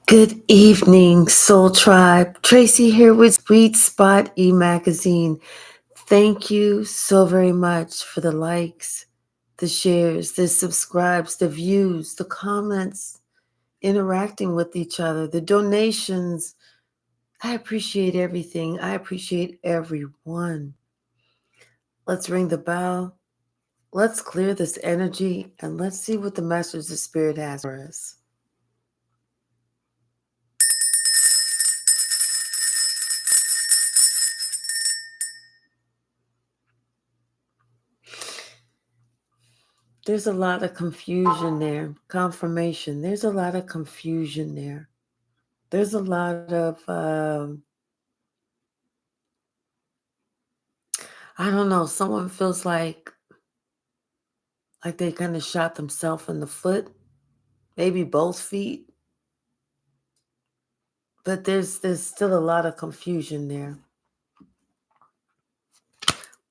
Good evening, Soul Tribe. Tracy here with Sweet Spot e-magazine. Thank you so very much for the likes, the shares, the subscribes, the views, the comments, interacting with each other, the donations. I appreciate everything. I appreciate everyone. Let's ring the bell. Let's clear this energy and let's see what the message the Spirit has for us. There's a lot of confusion there. Confirmation. There's a lot of confusion there. There's a lot of, I don't know, someone feels like they kind of shot themselves in the foot, maybe both feet. But there's still a lot of confusion there.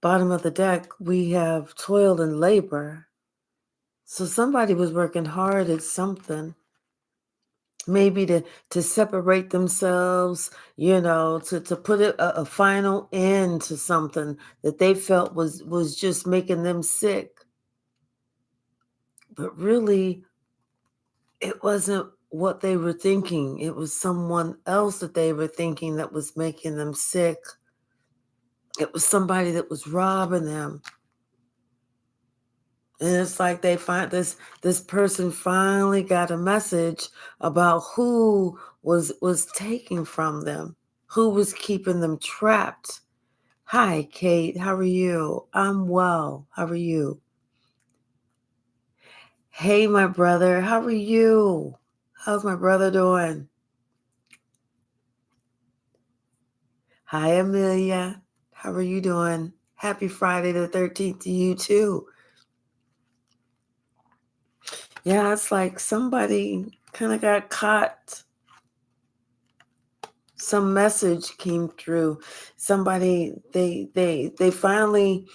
Bottom of the deck, we have toil and labor. So somebody was working hard at something. Maybe to separate themselves, to put a final end to something that they felt was just making them sick. But really, it wasn't what they were thinking. It was someone else that they were thinking that was making them sick. It was somebody that was robbing them. And it's like they find this person finally got a message about who was taking from them, who was keeping them trapped. Hi, Kate. How are you? I'm well. How are you? Hey, my brother. How are you? How's my brother doing? Hi, Amelia. How are you doing? Happy Friday the 13th to you too. Yeah, it's like somebody kind of got caught. Some message came through. Somebody they finally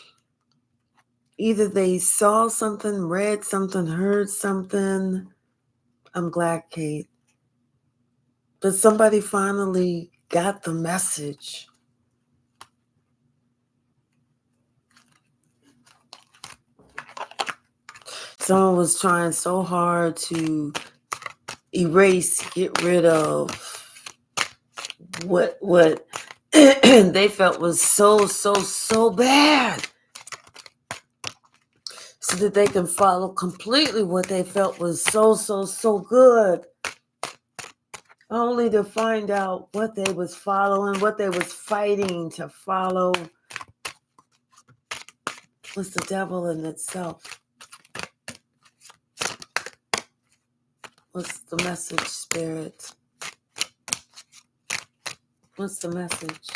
either they saw something, read something, heard something. I'm glad, Kate. But somebody finally got the message. Someone was trying so hard to erase, get rid of what they felt was so bad, so that they can follow completely what they felt was so good, only to find out what they was following, what they was fighting to follow was the devil in itself. What's the message, Spirit? What's the message?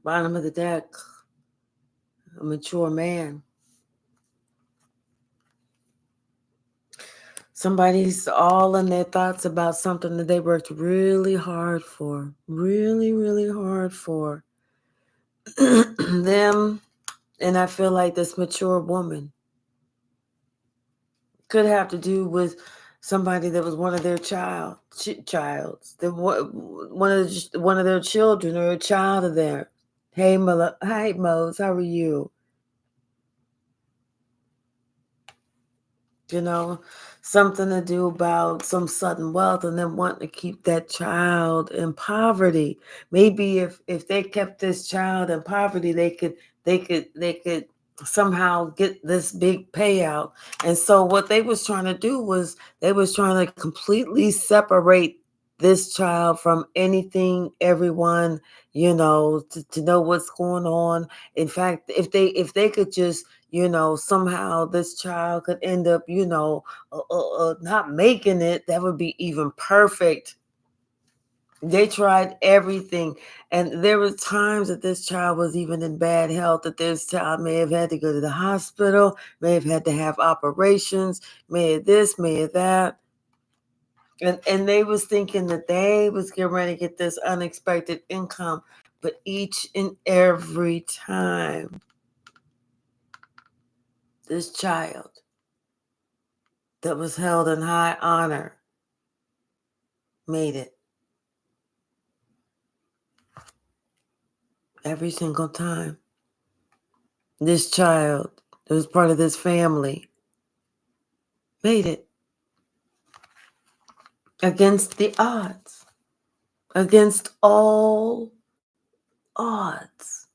Bottom of the deck, a mature man. Somebody's all in their thoughts about something that they worked really hard for. Really hard for. Them, and I feel like this mature woman could have to do with somebody that was one of their childs, one of their children or a child of theirs. Hey, hi, Mose, how are you? Something to do about some sudden wealth and then wanting to keep that child in poverty. Maybe if they kept this child in poverty, they could somehow get this big payout. And so what they was trying to do was they was trying to completely separate this child from anything, everyone, to know what's going on. In fact, if they could just, somehow this child could end up, not making it, that would be even perfect. They tried everything. And there were times that this child was even in bad health, that this child may have had to go to the hospital, may have had to have operations, may have this, may have that. And they was thinking that they was getting ready to get this unexpected income. But each and every time, this child that was held in high honor made it. Every single time. This child that was part of this family made it. Against the odds. Against all odds.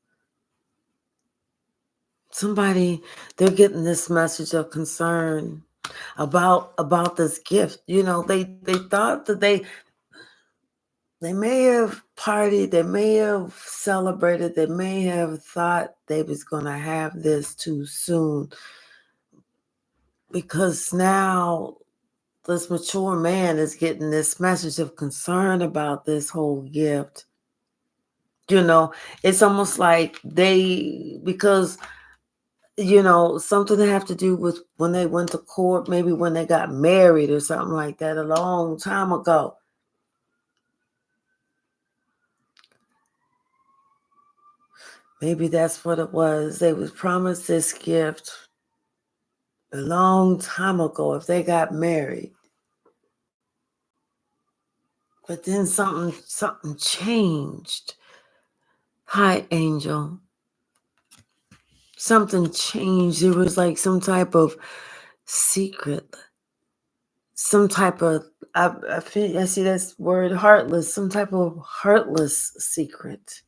Somebody, they're getting this message of concern about this gift. They thought that they may have partied, they may have celebrated, they may have thought they was going to have this too soon, because now this mature man is getting this message of concern about this whole gift. It's almost like because something to have to do with when they went to court, maybe when they got married or something like that a long time ago. Maybe that's what it was. They was promised this gift a long time ago if they got married. But then something changed. Hi, Angel. Something changed. It was like some type of secret. Some type of, I see this word, heartless, some type of heartless secret.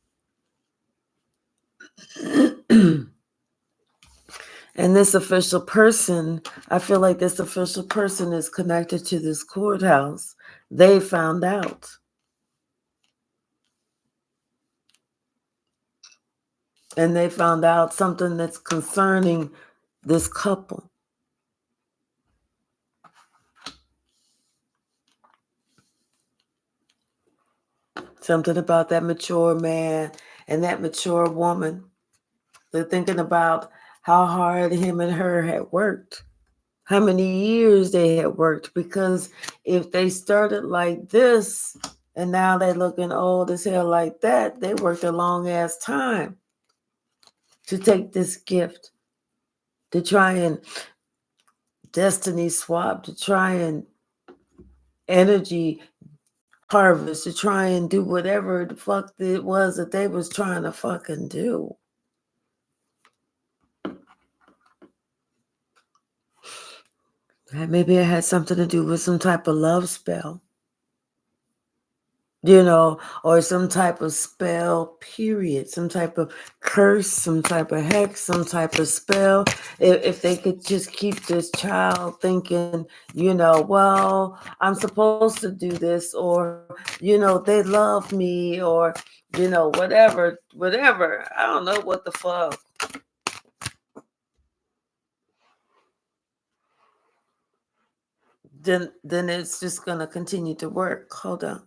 And this official person, I feel like this official person is connected to this courthouse. They found out. And they found out something that's concerning this couple. Something about that mature man and that mature woman. They're thinking about how hard him and her had worked, how many years they had worked, because if they started like this and now they're looking old as hell like that, they worked a long ass time to take this gift, to try and destiny swap, to try and energy harvest, to try and do whatever the fuck it was that they was trying to fucking do. Maybe it had something to do with some type of love spell, or some type of spell, period, some type of curse, some type of hex, some type of spell. If they could just keep this child thinking, well, I'm supposed to do this, or, they love me, or, whatever. I don't know what the fuck. Then it's just going to continue to work. Hold on.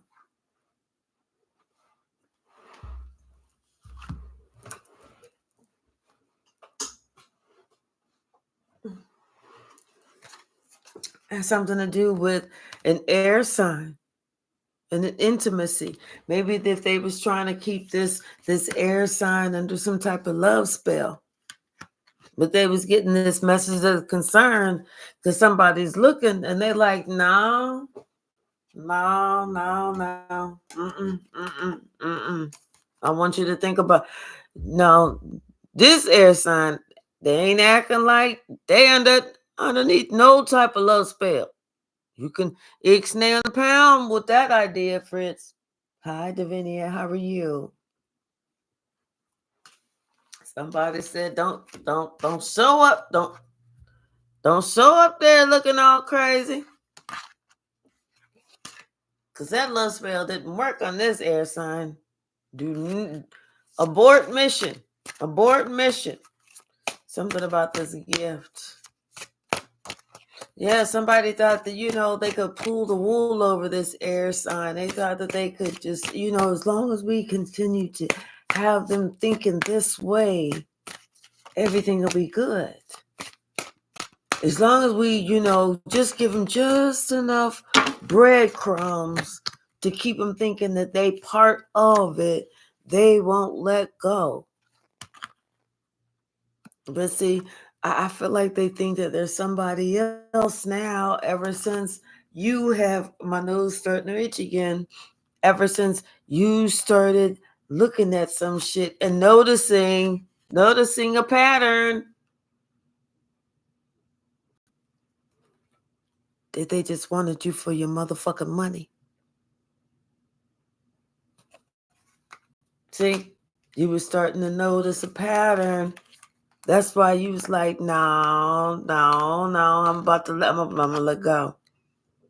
Has something to do with an air sign and an intimacy. Maybe if they was trying to keep this air sign under some type of love spell, but they was getting this message of concern because somebody's looking and they're like, no. I want you to think about, no, this air sign, they ain't acting like they underneath no type of love spell. You can ixnay on the pound with that idea, Fritz. Hi, Davinia. How are you? Somebody said, don't show up. Don't show up there looking all crazy. Because that love spell didn't work on this air sign. Abort mission. Abort mission. Something about this gift. Yeah, somebody thought that, they could pull the wool over this air sign. They thought that they could just, as long as we continue to have them thinking this way, everything will be good. As long as we, just give them just enough breadcrumbs to keep them thinking that they part of it, they won't let go. But see, I feel like they think that there's somebody else now ever since you have, my nose starting to itch again, ever since you started looking at some shit and noticing a pattern that they just wanted you for your motherfucking money. See, you were starting to notice a pattern. That's why you was like, no, I'm gonna let go.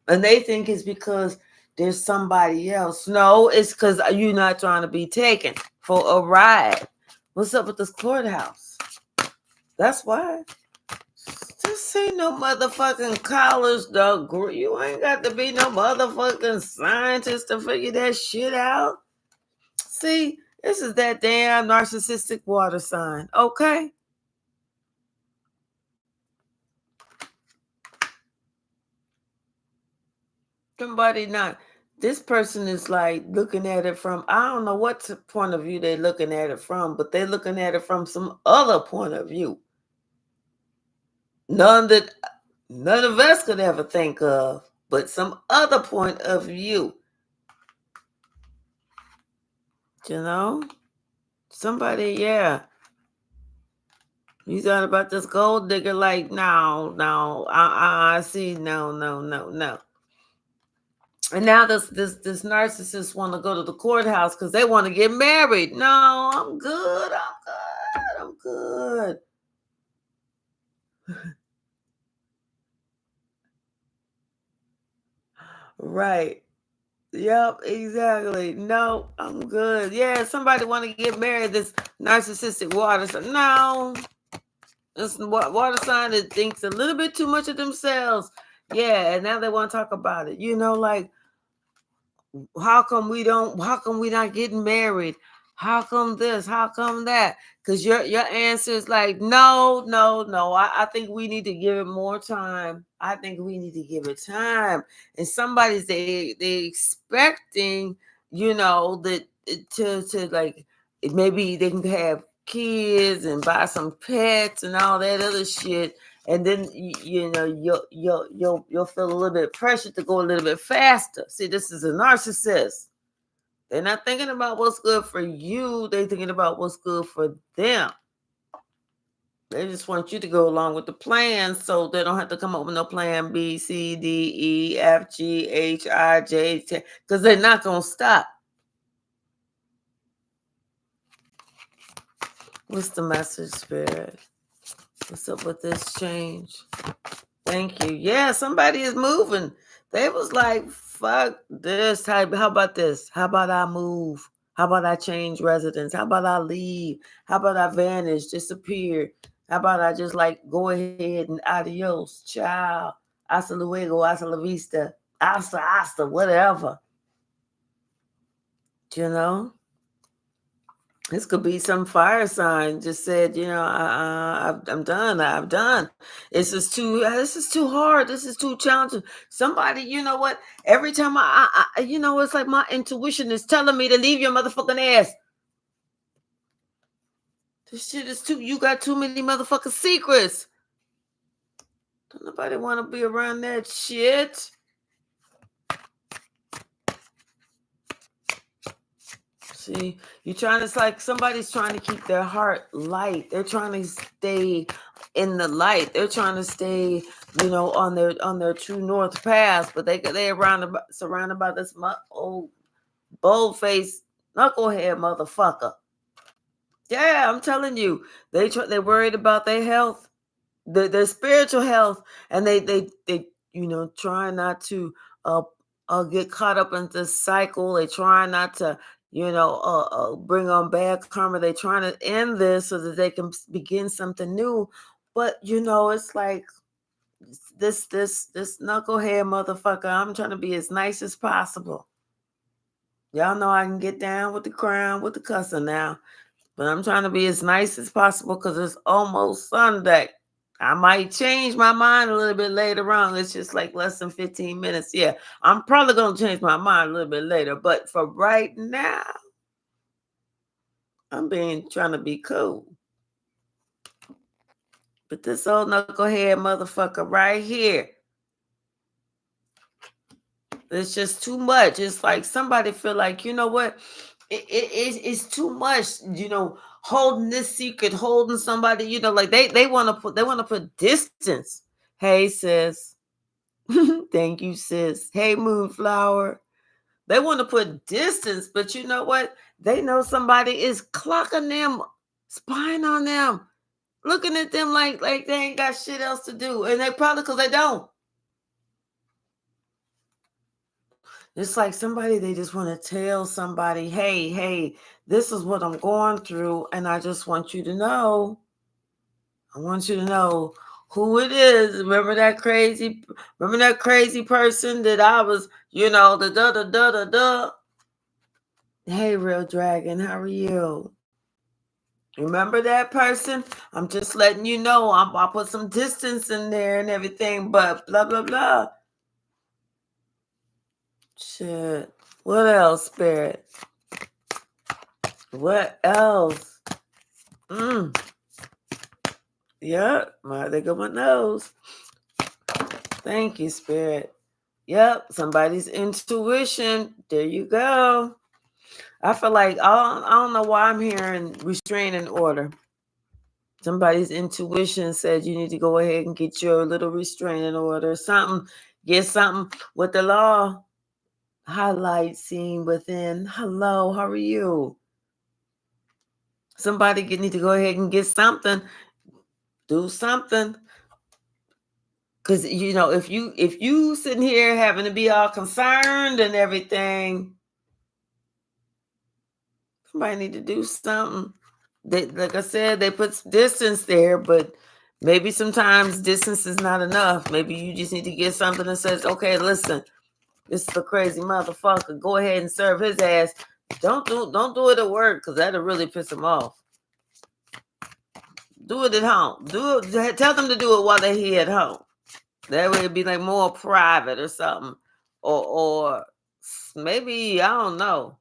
And they think it's because there's somebody else. No, it's because you're not trying to be taken for a ride. What's up with this courthouse? That's why. This ain't no motherfucking college degree. You ain't got to be no motherfucking scientist to figure that shit out. See, this is that damn narcissistic water sign, okay? Somebody not. This person is like looking at it from, I don't know what point of view they're looking at it from, but they're looking at it from some other point of view. None of us could ever think of, but some other point of view. Somebody, yeah. You thought about this gold digger like, no, I see, no. And now this narcissist want to go to the courthouse because they want to get married. No, I'm good. Right. Yep, exactly. No, I'm good. Yeah, somebody want to get married. This narcissistic water sign. No, this water sign that thinks a little bit too much of themselves. Yeah, and now they want to talk about it. Like, how come we not getting married? How come this? How come that? Because your answer is like, no. I think we need to give it more time. I think we need to give it time. And somebody's they expecting, that to like, maybe they can have kids and buy some pets and all that other shit. And then you'll feel a little bit of pressure to go a little bit faster. See, this is a narcissist. They're not thinking about what's good for you. They're thinking about what's good for them. They just want you to go along with the plan so they don't have to come up with no plan B, C, D, E, F, G, H, I, J, K, because they're not going to stop. What's the message, Spirit? What's up with this change? Thank you. Yeah, somebody is moving. They was like, fuck this. How about this? How about I move? How about I change residence? How about I leave? How about I vanish, disappear? How about I just like go ahead and adios, ciao, hasta luego, hasta la vista, hasta, whatever. This could be some fire sign just said, I'm done. I'm done. This is too hard. This is too challenging. Somebody, you know what? Every time it's like my intuition is telling me to leave your motherfucking ass. This shit is you got too many motherfucking secrets. Don't nobody want to be around that shit. See, it's like somebody's trying to keep their heart light. They're trying to stay in the light. They're trying to stay, on their true north path. But they're surrounded by this old bold faced knucklehead motherfucker. Yeah, I'm telling you, they're worried about their health, their spiritual health, and they try not to get caught up in this cycle. They try not to, bring on bad karma. They trying to end this so that they can begin something new. But it's like this knucklehead motherfucker. I'm trying to be as nice as possible. Y'all know I can get down with the crown, with the cussing now. But I'm trying to be as nice as possible because it's almost Sunday. I might change my mind a little bit later on. It's just like less than 15 minutes. Yeah, I'm probably going to change my mind a little bit later. But for right now, I'm trying to be cool. But this old knucklehead motherfucker right here, it's just too much. It's like somebody feel like, you know what? It's too much, holding this secret, holding somebody, like they want to put distance. Hey sis. Thank you, sis. Hey Moonflower. They want to put distance, but you know what? They know somebody is clocking them, spying on them, looking at them like they ain't got shit else to do. And they probably because they don't. It's like somebody, they just want to tell somebody, hey, this is what I'm going through. And I just want you to know. I want you to know who it is. Remember that crazy person that I was, the da. Hey, Real Dragon, how are you? Remember that person? I'm just letting you know. I'll put some distance in there and everything, but blah, blah, blah. Shit. What else, Spirit? What else? Yep. They go my nose. Thank you, Spirit. Yep. Somebody's intuition. There you go. I feel like I don't know why I'm hearing restraining order. Somebody's intuition said you need to go ahead and get your little restraining order, something. Get something with the law. Highlight scene within. Hello, how are you? Somebody need to go ahead and get something. Do something. Because if you sitting here having to be all concerned and everything, somebody need to do something. Like I said, they put distance there, but maybe sometimes distance is not enough. Maybe you just need to get something that says, okay, listen, this is a crazy motherfucker. Go ahead and serve his ass. Don't do it at work because that'll really piss him off. Do it at home. Tell them to do it while they're here at home. That way it'd be like more private or something. Or maybe, I don't know.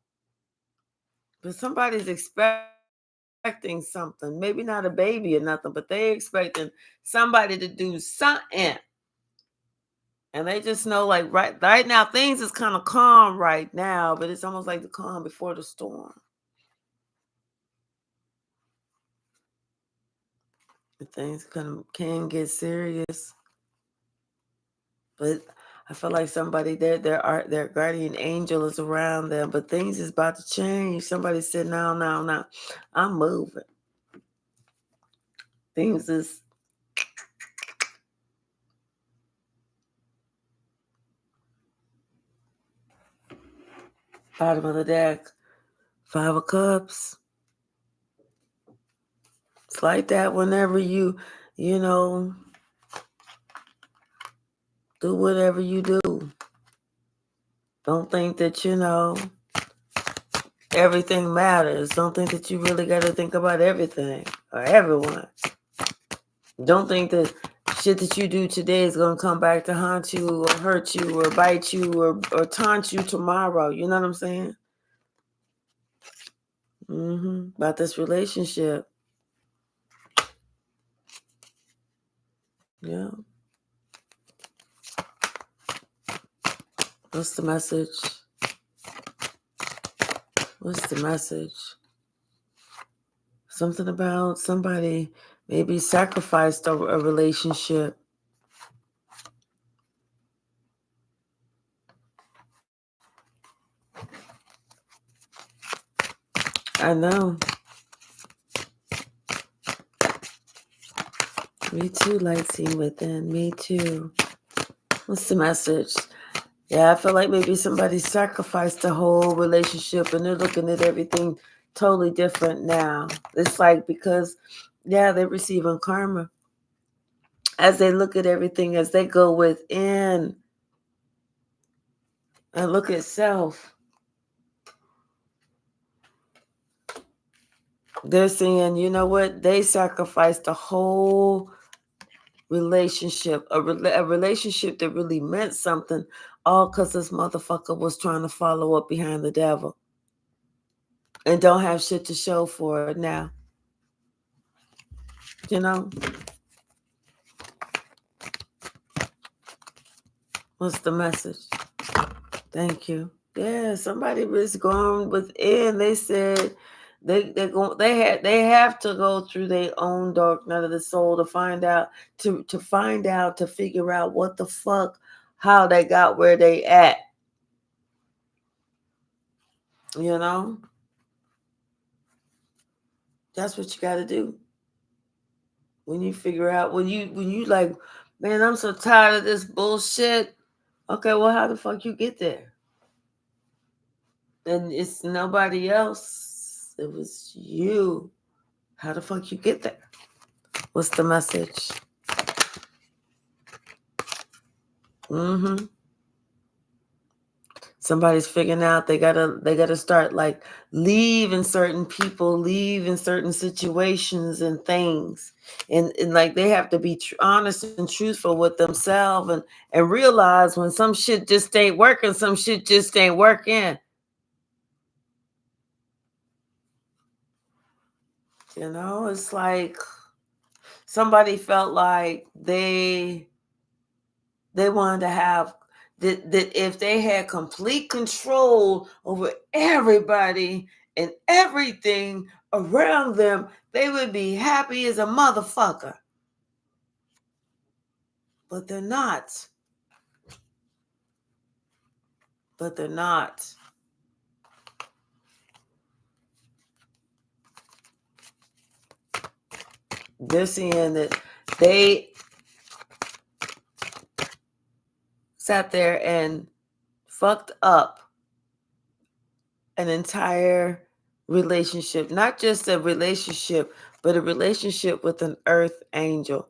But somebody's expecting something. Maybe not a baby or nothing, but they expecting somebody to do something. And they just know, like, right now, things is kind of calm right now, but it's almost like the calm before the storm. But things can get serious. But I feel like somebody, their guardian angel is around them, but things is about to change. Somebody said, no, I'm moving. Things is bottom of the deck. 5 of Cups. It's like that whenever you do whatever you do. Don't think that, everything matters. Don't think that you really got to think about everything or everyone. Don't think that shit that you do today is going to come back to haunt you or hurt you or bite you or taunt you tomorrow. You know what I'm saying? About this relationship. Yeah. What's the message? What's the message? Something about somebody maybe sacrificed a relationship. I know. Me too, light seen within. Me too. What's the message? Yeah, I feel like maybe somebody sacrificed the whole relationship and they're looking at everything totally different now. It's like because, yeah, they're receiving karma as they look at everything, as they go within and look at self. They're saying, you know what? They sacrificed the whole relationship, a relationship that really meant something, all because this motherfucker was trying to follow up behind the devil and don't have shit to show for it now. You know? What's the message? Thank you. Yeah, somebody was going within. They said they have to go through their own dark night of the soul to find out to figure out what the fuck, how they got where they at. You know? That's what you gotta do. When you figure out when you like, man, I'm so tired of this bullshit. Okay, well, how the fuck you get there? And it's nobody else. It was you. How the fuck you get there? What's the message? Somebody's figuring out they gotta start like leaving certain people, leaving certain situations and things, and like they have to be honest and truthful with themselves and realize when some shit just ain't working, some shit just ain't working. You know, it's like somebody felt like they wanted to have that if they had complete control over everybody and everything around them, they would be happy as a motherfucker. But they're not. But they're not. They're seeing that they sat there and fucked up an entire relationship, not just a relationship, but a relationship with an earth angel.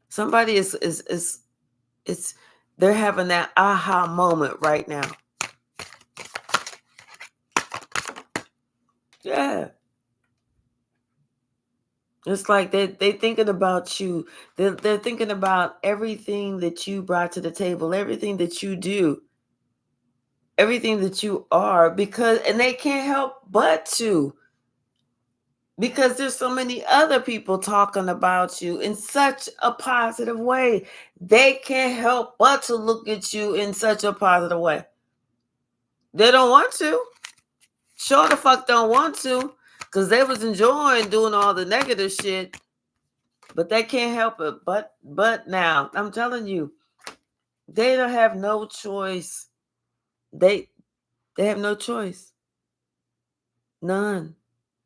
Somebody is it's they're having that aha moment right now. Yeah. It's like they thinking about you. They're thinking about everything that you brought to the table, everything that you do, everything that you are, because and they can't help but to. Because there's so many other people talking about you in such a positive way. They can't help but to look at you in such a positive way. They don't want to. Sure the fuck don't want to. Because they was enjoying doing all the negative shit. But they can't help it. But now, I'm telling you, they don't have no choice. They have no choice. None.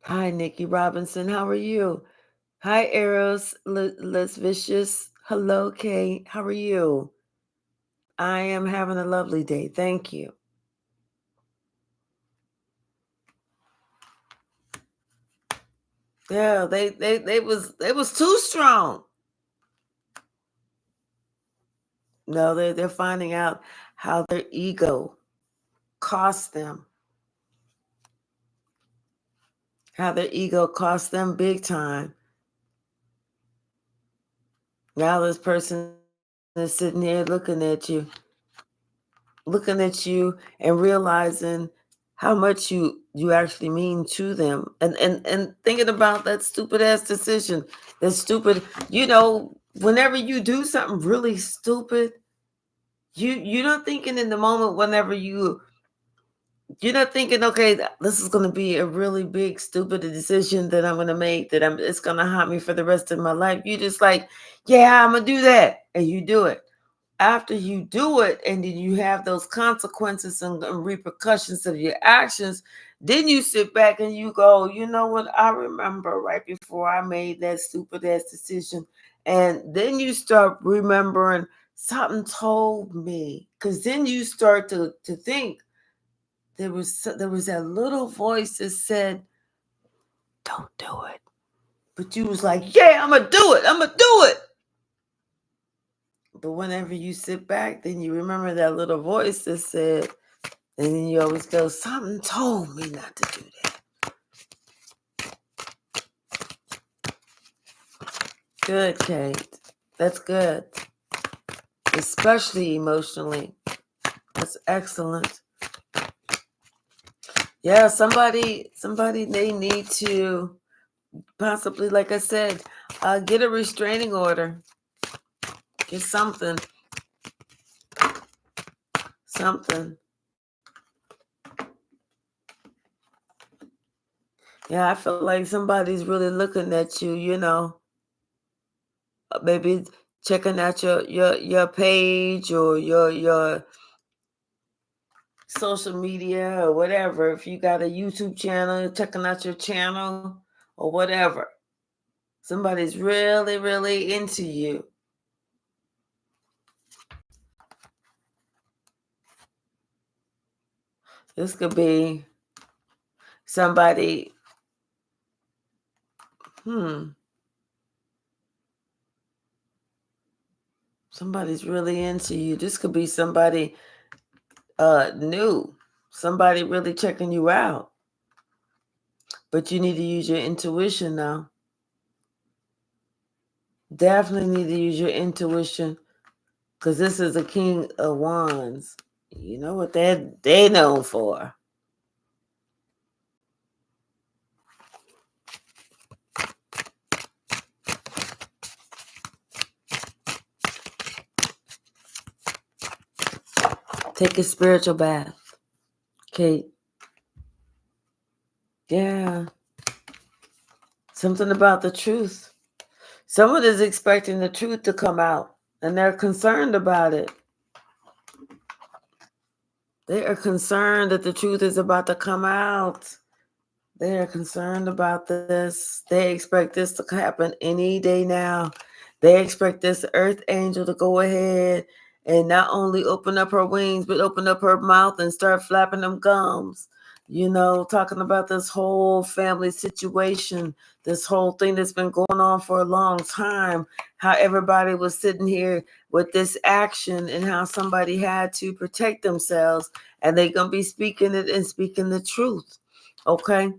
Hi, Nikki Robinson. How are you? Hi, Eros Les Vicious. Hello, Kate. How are you? I am having a lovely day. Thank you. Yeah, they was too strong. No, they're finding out how their ego cost them. How their ego cost them big time. Now this person is sitting here looking at you and realizing how much you actually mean to them and thinking about that stupid ass decision. That stupid, whenever you do something really stupid, you're not thinking in the moment whenever you're not thinking, okay, this is going to be a really big, stupid decision that I'm going to make, it's going to haunt me for the rest of my life. You just like, yeah, I'm going to do that. And you do it. After you do it, and then you have those consequences and repercussions of your actions, then you sit back and you go, you know what? I remember right before I made that stupid ass decision. And then you start remembering Something told me. Because then you start to think there was that little voice that said, don't do it. But you was like, yeah, I'm going to do it. I'm going to do it. But whenever you sit back, then you remember that little voice that said, and then you always go, something told me not to do that. Good, Kate. That's good. Especially emotionally. That's excellent. Yeah, somebody they need to possibly, like I said, get a restraining order. Get something. Yeah, I feel like somebody's really looking at you, maybe checking out your page or your social media or whatever. If you got a YouTube channel, checking out your channel or whatever. Somebody's really, really into you. This could be somebody, somebody's really into you. This could be somebody new. Somebody really checking you out. But you need to use your intuition now. Definitely need to use your intuition. Because this is a King of Wands. You know what they known for. Take a spiritual bath. Kate. Yeah. Something about the truth. Someone is expecting the truth to come out, and they're concerned about it. They are concerned that the truth is about to come out. They are concerned about this. They expect this to happen any day now. They expect this earth angel to go ahead and not only open up her wings, but open up her mouth and start flapping them gums. Talking about this whole family situation, this whole thing that's been going on for a long time, how everybody was sitting here with this action and how somebody had to protect themselves, and they're going to be speaking it and speaking the truth. Okay?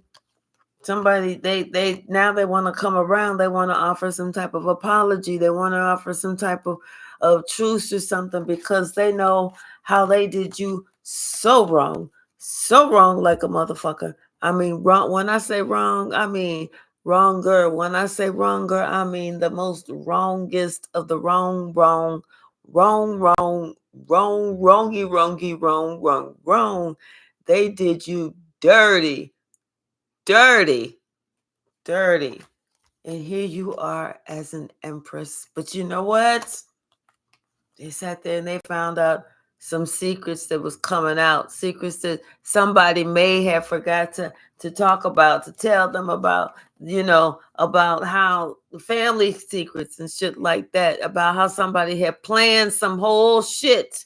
Somebody, they now they want to come around. They want to offer some type of apology. They want to offer some type of truce or something, because they know how they did you so wrong like a motherfucker. I mean, wrong. When I say wrong, I mean wronger. When I say wronger, I mean the most wrongest of the wrong, wrong. They did you dirty. And here you are as an empress. But you know what? They sat there and they found out some secrets that was coming out. Secrets that somebody may have forgot to talk about, to tell them about, about how family secrets and shit like that, about how somebody had planned some whole shit.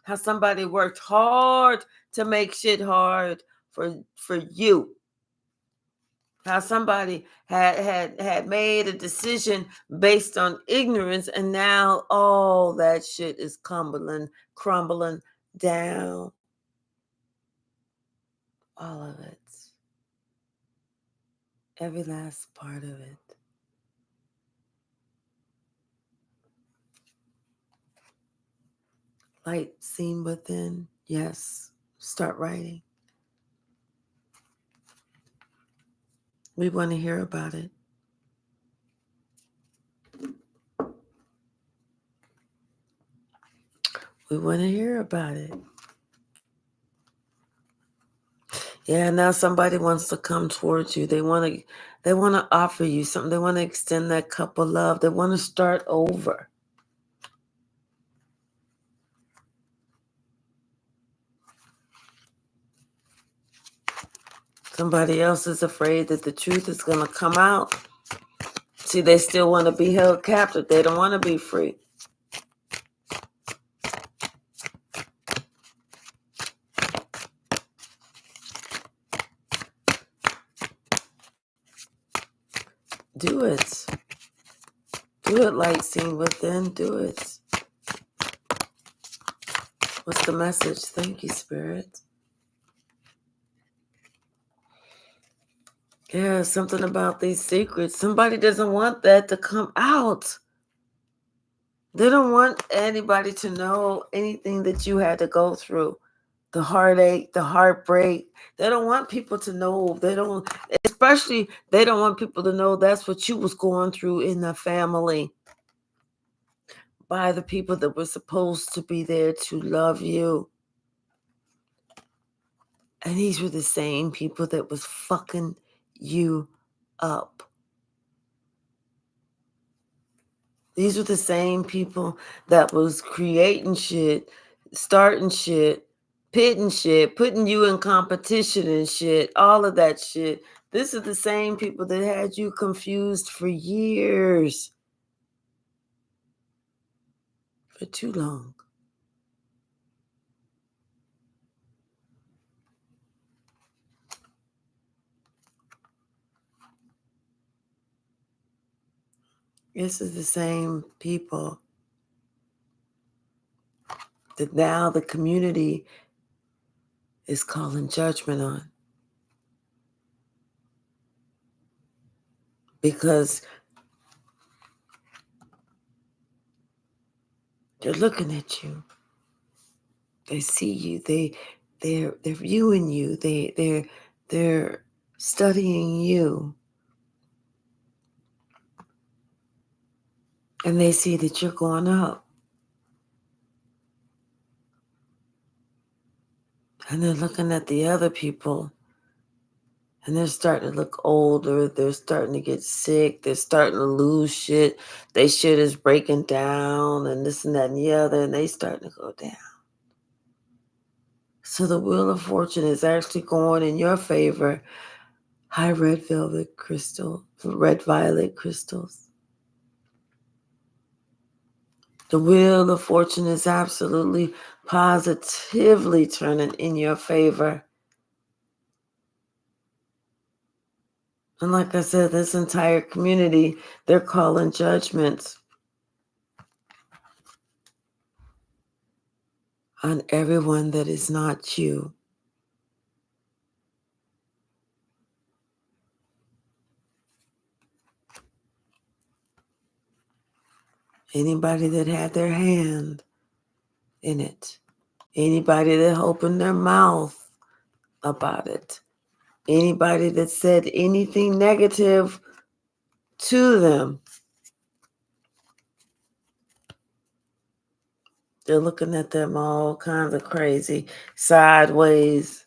How somebody worked hard to make shit hard for you. How somebody had made a decision based on ignorance, and now all that shit is crumbling down. All of it. Every last part of it. Light seen within. Yes. Start writing. We want to hear about it. We want to hear about it. Yeah, now somebody wants to come towards you. They want to offer you something. They want to extend that cup of love. They want to start over. Somebody else is afraid that the truth is going to come out. See, they still want to be held captive. They don't want to be free. Do it. Do it, light seen within. Do it. What's the message? Thank you, Spirit. Yeah, something about these secrets. Somebody doesn't want that to come out. They don't want anybody to know anything that you had to go through. The heartache, the heartbreak. They don't want people to know. Especially, they don't want people to know that's what you was going through in the family by the people that were supposed to be there to love you. And these were the same people that was fucking you up. These were the same people that was creating shit, starting shit, pitting shit, putting you in competition and shit, all of that shit. This is the same people that had you confused for years. For too long. This is the same people that now the community is calling judgment on. Because they're looking at you. They see you. They're viewing you. They're studying you. And they see that you're going up. And they're looking at the other people. And they're starting to look older. They're starting to get sick. They're starting to lose shit. Their shit is breaking down and this and that and the other. And they starting to go down. So the wheel of fortune is actually going in your favor. High red velvet crystal, red violet crystals. The wheel of fortune is absolutely positively turning in your favor. And like I said, this entire community, they're calling judgments on everyone that is not you. Anybody that had their hand in it. Anybody that opened their mouth about it. Anybody that said anything negative to them. They're looking at them all kinds of crazy, sideways.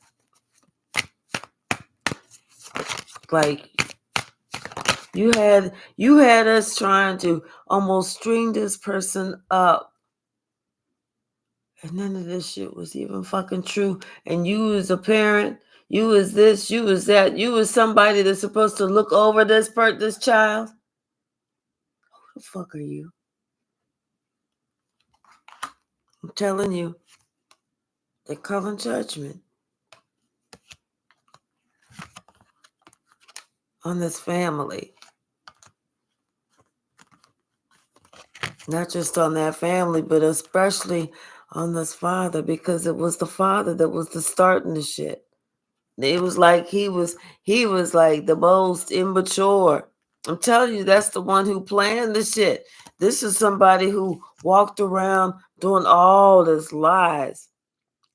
Like you had us trying to almost string this person up. And none of this shit was even fucking true. And you was a parent, you was this, you was that, you was somebody that's supposed to look over this child. Who the fuck are you? I'm telling you, they're calling judgment on this family. Not just on that family, but especially on this father, because it was the father that was the starting the shit. It was like he was like the most immature. I'm telling you, that's the one who planned the shit. This is somebody who walked around doing all this lies,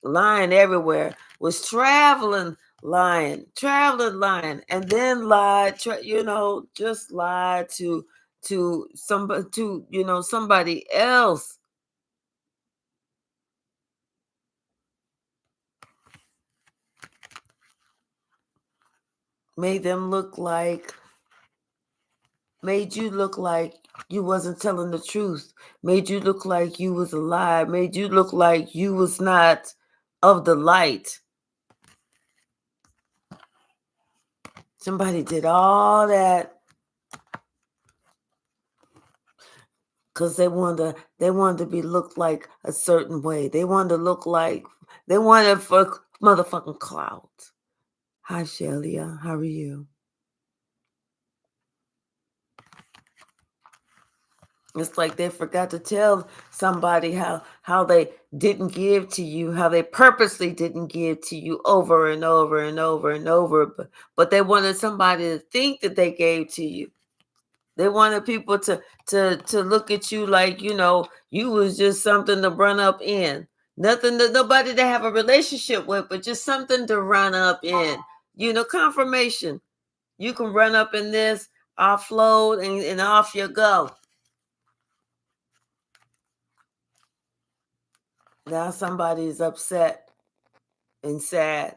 lying everywhere, was traveling lying, and then lied, just lied to somebody, somebody else. Made you look like you wasn't telling the truth. Made you look like you was a lie. Made you look like you was not of the light. Somebody did all that because they wanted to be looked like a certain way. They wanted for motherfucking clout. Hi, Shelia. How are you? It's like they forgot to tell somebody how they didn't give to you, how they purposely didn't give to you over and over and over and over, but they wanted somebody to think that they gave to you. They wanted people to look at you like, you was just something to run up in. Nothing that nobody to have a relationship with, but just something to run up in. Confirmation. You can run up in this, offload, and off you go. Now somebody's upset and sad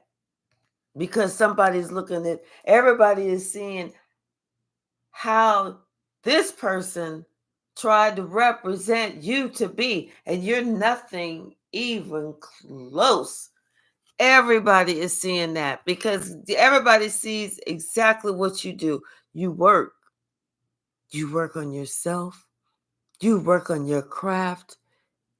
because somebody's looking at, everybody is seeing how this person tried to represent you to be, and you're nothing even close. Everybody is seeing that because everybody sees exactly what you do. You work. You work on yourself. You work on your craft.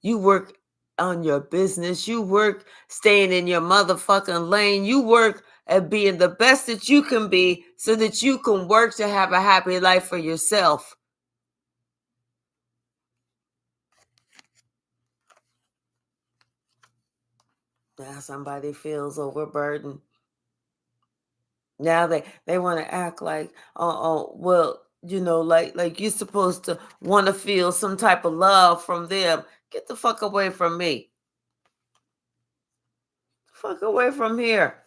You work on your business. You work staying in your motherfucking lane. You work at being the best that you can be so that you can work to have a happy life for yourself. Now somebody feels overburdened. Now they want to act like, well, like you're supposed to want to feel some type of love from them. Get the fuck away from me. Fuck away from here.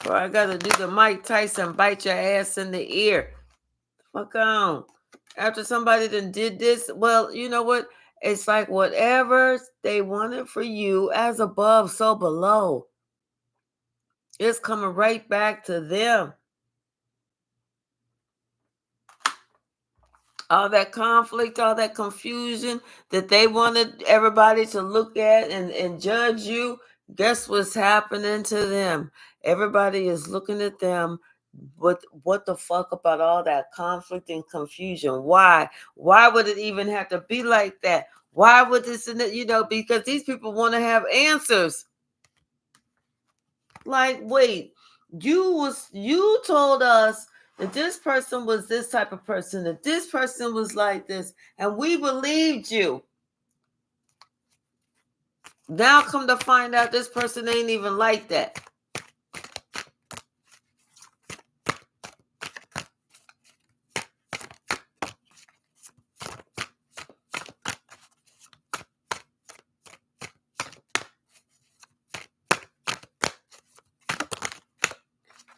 Or I gotta do the Mike Tyson bite your ass in the ear. Fuck on. After somebody done did this, well, you know what? It's like whatever they wanted for you, as above, so below. It's coming right back to them. All that conflict, all that confusion that they wanted everybody to look at and judge you, guess what's happening to them? Everybody is looking at them. What the fuck about all that conflict and confusion? Why? Why would it even have to be like that? Why would this, because these people want to have answers. Like, wait, you told us that this person was this type of person, that this person was like this, and we believed you. Now come to find out this person ain't even like that.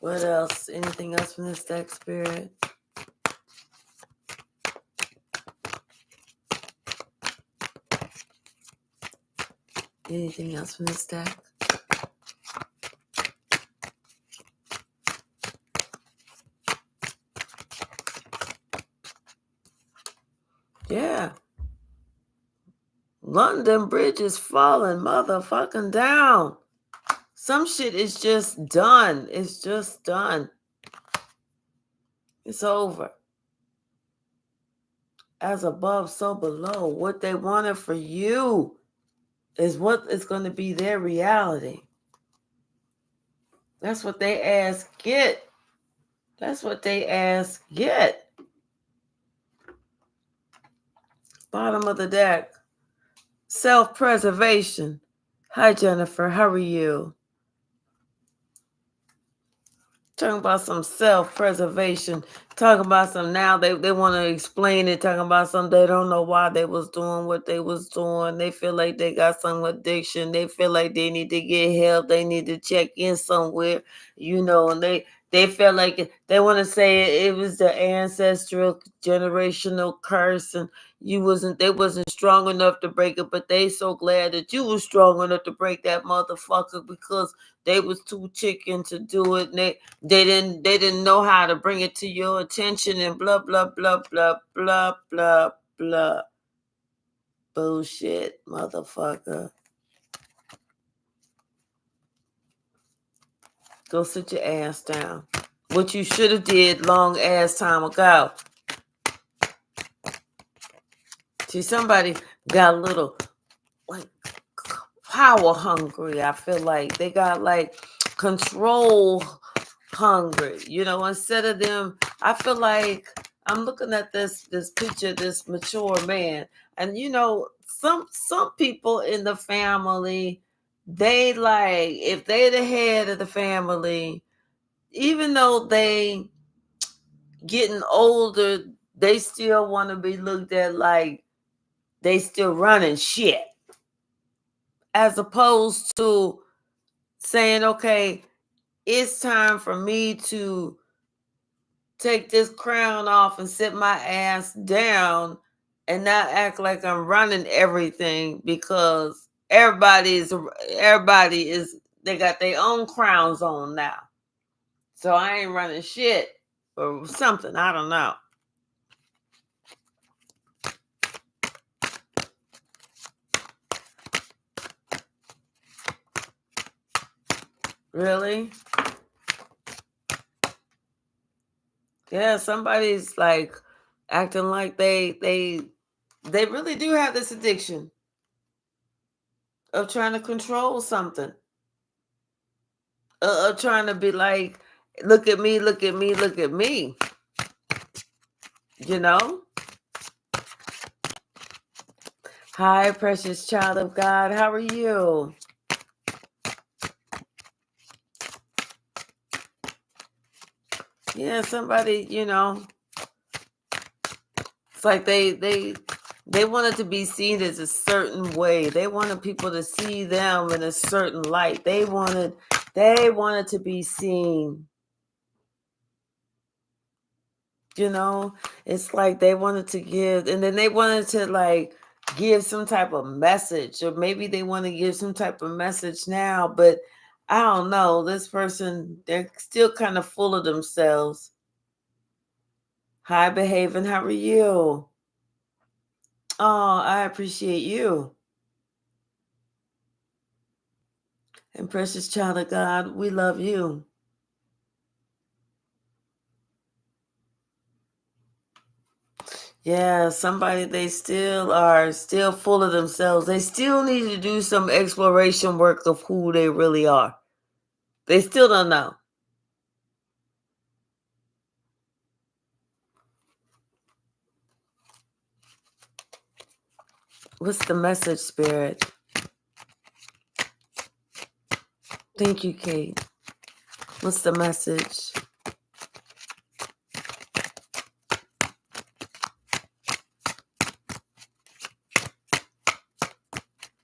What else? Anything else from this deck, Spirit? Anything else from this deck? Yeah. London Bridge is falling motherfucking down. Some shit is just done. It's just done. It's over. As above, so below. What they wanted for you is what is going to be their reality. That's what they ask, get. That's what they ask, get. Bottom of the deck. Self-preservation. Hi, Jennifer. How are you? Talking about some self-preservation. Talking about some now they want to explain it. Talking about some they don't know why they was doing what they was doing. They feel like they got some addiction. They feel like they need to get help. They need to check in somewhere, and they feel like they want to say it was the ancestral generational curse and they wasn't strong enough to break it, but they so glad that you was strong enough to break that motherfucker because they was too chicken to do it. And they didn't know how to bring it to your attention and blah blah blah blah blah blah blah. Bullshit, motherfucker. Go sit your ass down. What you should have did long ass time ago. See, somebody got a little like power hungry. I feel like they got like control hungry. Instead of them I feel like I'm looking at this picture, this mature man, and some people in the family, they like if they the head of the family, even though they getting older, they still want to be looked at like they still running shit, as opposed to saying, okay, it's time for me to take this crown off and sit my ass down and not act like I'm running everything, because everybody is they got their own crowns on now. So I ain't running shit or something. I don't know. Really? Yeah, somebody's like acting like they really do have this addiction of trying to control something. Of trying to be like, look at me, look at me, look at me. You know? Hi, precious child of God. How are you? Yeah, somebody, it's like they wanted to be seen as a certain way. They wanted people to see them in a certain light. They wanted to be seen. It's like they wanted to give, and then they wanted to like give some type of message, or maybe they want to give some type of message now, but I don't know. This person, they're still kind of full of themselves. Hi, behaving. How are you? Oh, I appreciate you. And precious child of God, we love you. Yeah, somebody, they still are still full of themselves. They still need to do some exploration work of who they really are. They still don't know. What's the message, Spirit? Thank you, Kate. What's the message?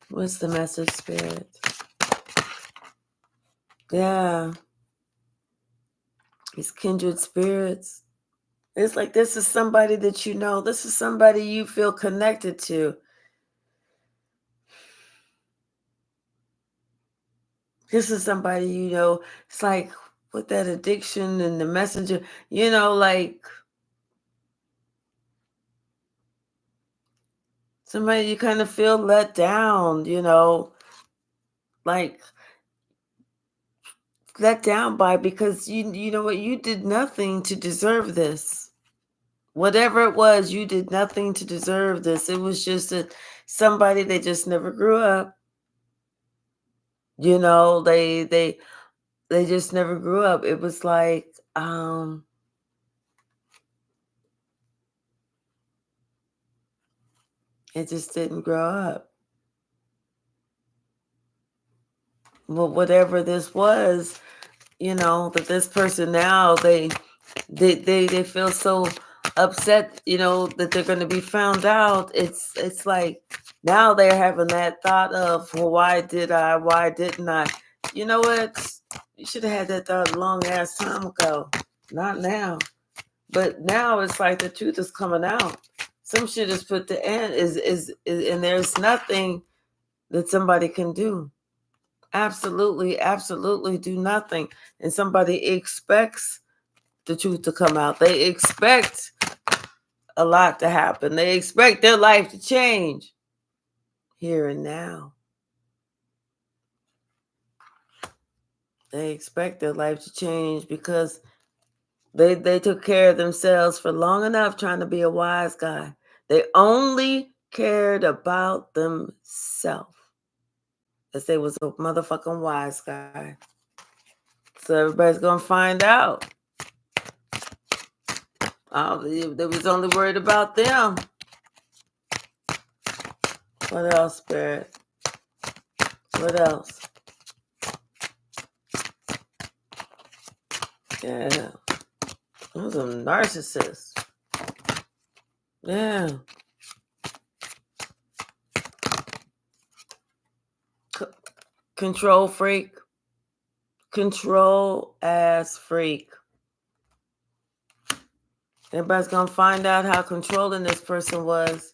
What's the message, Spirit? Yeah. It's kindred spirits. It's like this is somebody that you know. This is somebody you feel connected to. This is somebody you know. It's like with that addiction and the messenger, like somebody you kind of feel let down, like let down by, because you know what, you did nothing to deserve this. Whatever it was, you did nothing to deserve this. It was just somebody that just never grew up. They just never grew up. It was like it just didn't grow up. Well, whatever this was, that this person now they feel so upset, that they're going to be found out. It's like now they're having that thought of, well, why didn't I? You know what? You should have had that thought a long ass time ago. Not now. But now it's like the truth is coming out. Some shit is put to end, is and there's nothing that somebody can do. Absolutely, absolutely do nothing. And somebody expects the truth to come out. They expect a lot to happen. They expect their life to change here and now. They expect their life to change because they took care of themselves for long enough trying to be a wise guy. They only cared about themselves as they was a motherfucking wise guy. So everybody's gonna find out. They was only worried about them. What else, Spirit? What else? Yeah. Those are narcissists. Yeah. Control freak. Control ass freak. Everybody's going to find out how controlling this person was.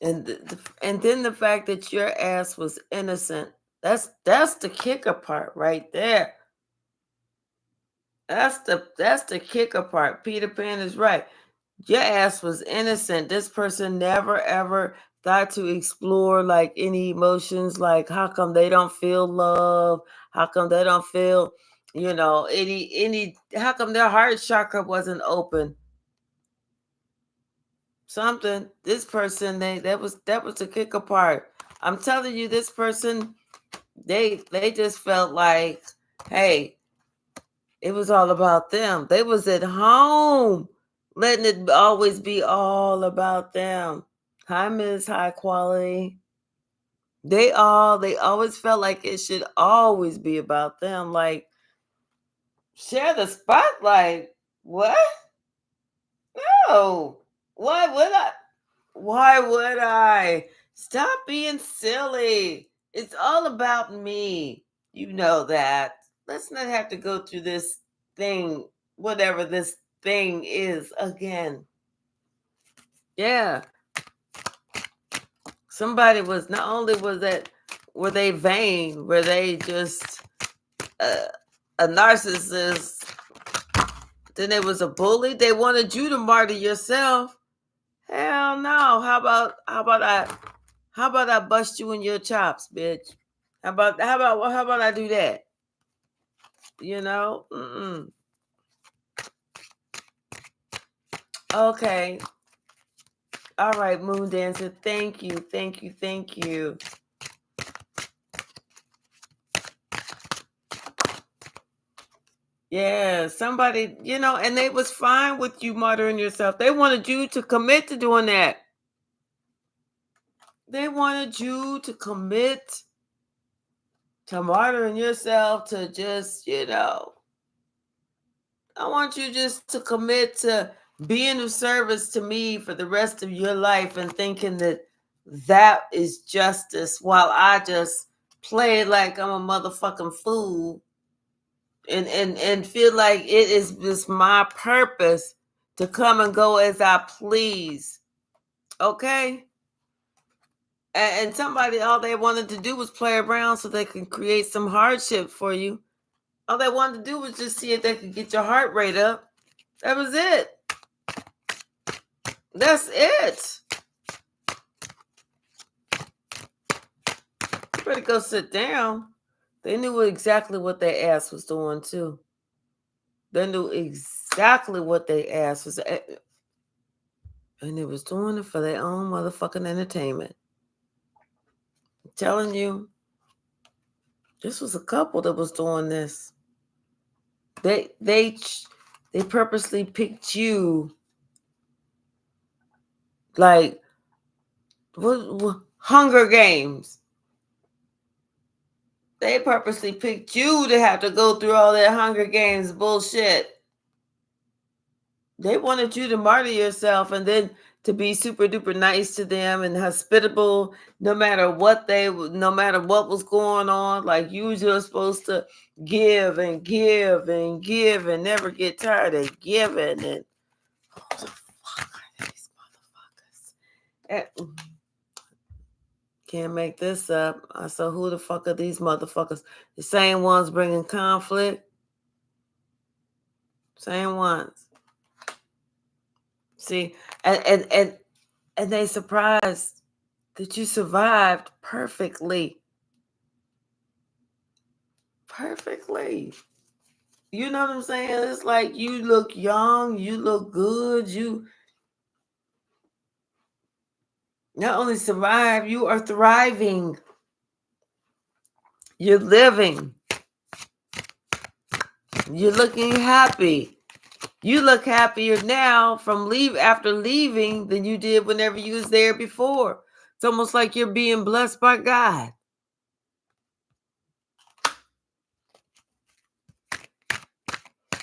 And then the fact that your ass was innocent. That's the kicker part right there. That's the kicker part. Peter Pan is right. Your ass was innocent. This person never ever thought to explore like any emotions, like how come they don't feel love, how come they don't feel, any how come their heart chakra wasn't open. Something. This person, that was the kicker part. I'm telling you, this person, they just felt like, hey, it was all about them. They was at home, letting it always be all about them. Hi, Miss High Quality. They always felt like it should always be about them. Like, share the spotlight. What? No. Why would I? Why would I? Stop being silly. It's all about me. You know that. Let's not have to go through this thing, whatever this thing is again. Yeah. Somebody was, not only were they vain, were they just a narcissist, then they was a bully. They wanted you to martyr yourself. Hell no. How about I bust you in your chops, bitch? How about I do that? Mm-mm. Okay. All right, Moon Dancer. Thank you. Yeah, somebody, and they was fine with you martyring yourself. They wanted you to commit to doing that. They wanted you to commit to martyring yourself, to just, I want you just to commit to being of service to me for the rest of your life and thinking that is justice, while I just play like I'm a motherfucking fool and feel like it is just my purpose to come and go as I please. Okay? And somebody, all they wanted to do was play around so they can create some hardship for you. All they wanted to do was just see if they could get your heart rate up. That was it. That's it. You better go sit down. They knew exactly what their ass was doing, too. They knew exactly what their ass was. And they was doing it for their own motherfucking entertainment. I'm telling you, this was a couple that was doing this. They purposely picked you, like, what Hunger Games. They purposely picked you to have to go through all that Hunger Games bullshit. They wanted you to martyr yourself and then to be super duper nice to them and hospitable, no matter what was going on. Like, you were just supposed to give and give and give and never get tired of giving. And who the fuck are these motherfuckers? Can't make this up. I said, who the fuck are these motherfuckers? The same ones bringing conflict. Same ones. See, and they surprised that you survived perfectly. Perfectly. You know what I'm saying? It's like you look young, you look good, you not only survive, you are thriving. You're living. You're looking happy. You look happier now after leaving than you did whenever you was there before. It's almost like you're being blessed by God.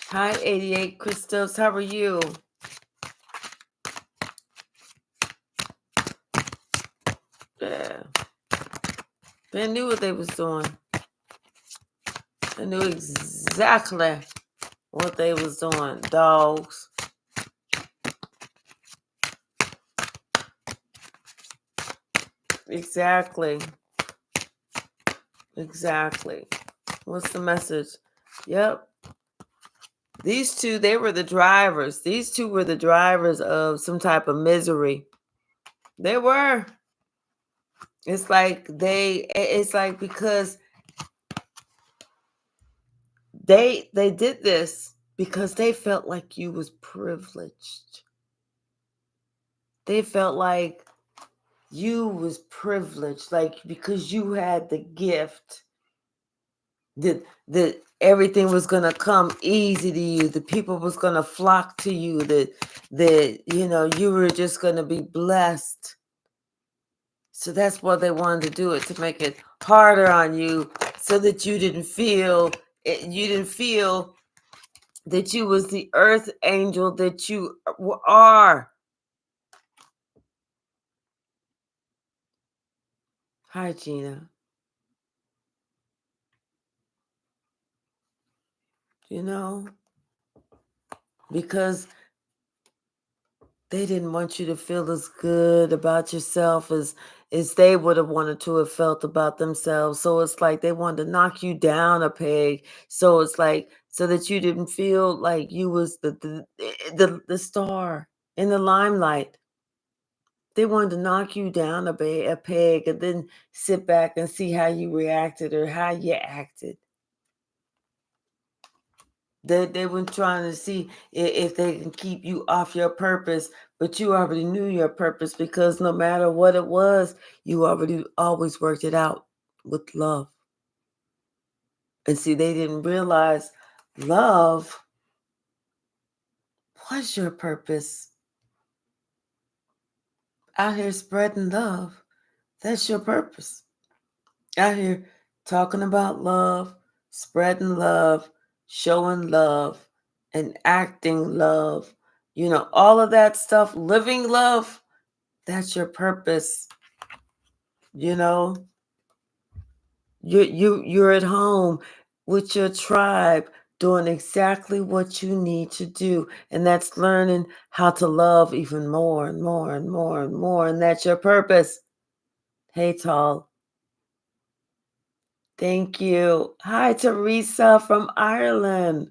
Hi, 88 Christos. How are you? Yeah. They knew what they was doing. They knew exactly what they was doing. Dogs. Exactly. Exactly. What's the message? Yep. These two, they were the drivers. These two were the drivers of some type of misery. They were. It's like because they did this because they felt like you was privileged. They felt like you was privileged, like because you had the gift, that everything was gonna come easy to you, the people was gonna flock to you, that you were just gonna be blessed. So that's why they wanted to do it, to make it harder on you, so that you didn't feel that you was the earth angel that you are. Hi, Gina. Because they didn't want you to feel as good about yourself as they would have wanted to have felt about themselves. So it's like they wanted to knock you down a peg. So it's like, so that you didn't feel like you was the star in the limelight. They wanted to knock you down a peg and then sit back and see how you reacted or how you acted. They were trying to see if they can keep you off your purpose, but you already knew your purpose, because no matter what it was, you already always worked it out with love. And see, they didn't realize love was your purpose. Out here spreading love, that's your purpose. Out here talking about love, spreading love, showing love, and acting love. All of that stuff, living love, that's your purpose. You're at home with your tribe, doing exactly what you need to do, and that's learning how to love even more and more and more and more, and that's your purpose. Hey, Tall. Thank you. Hi, Teresa from Ireland.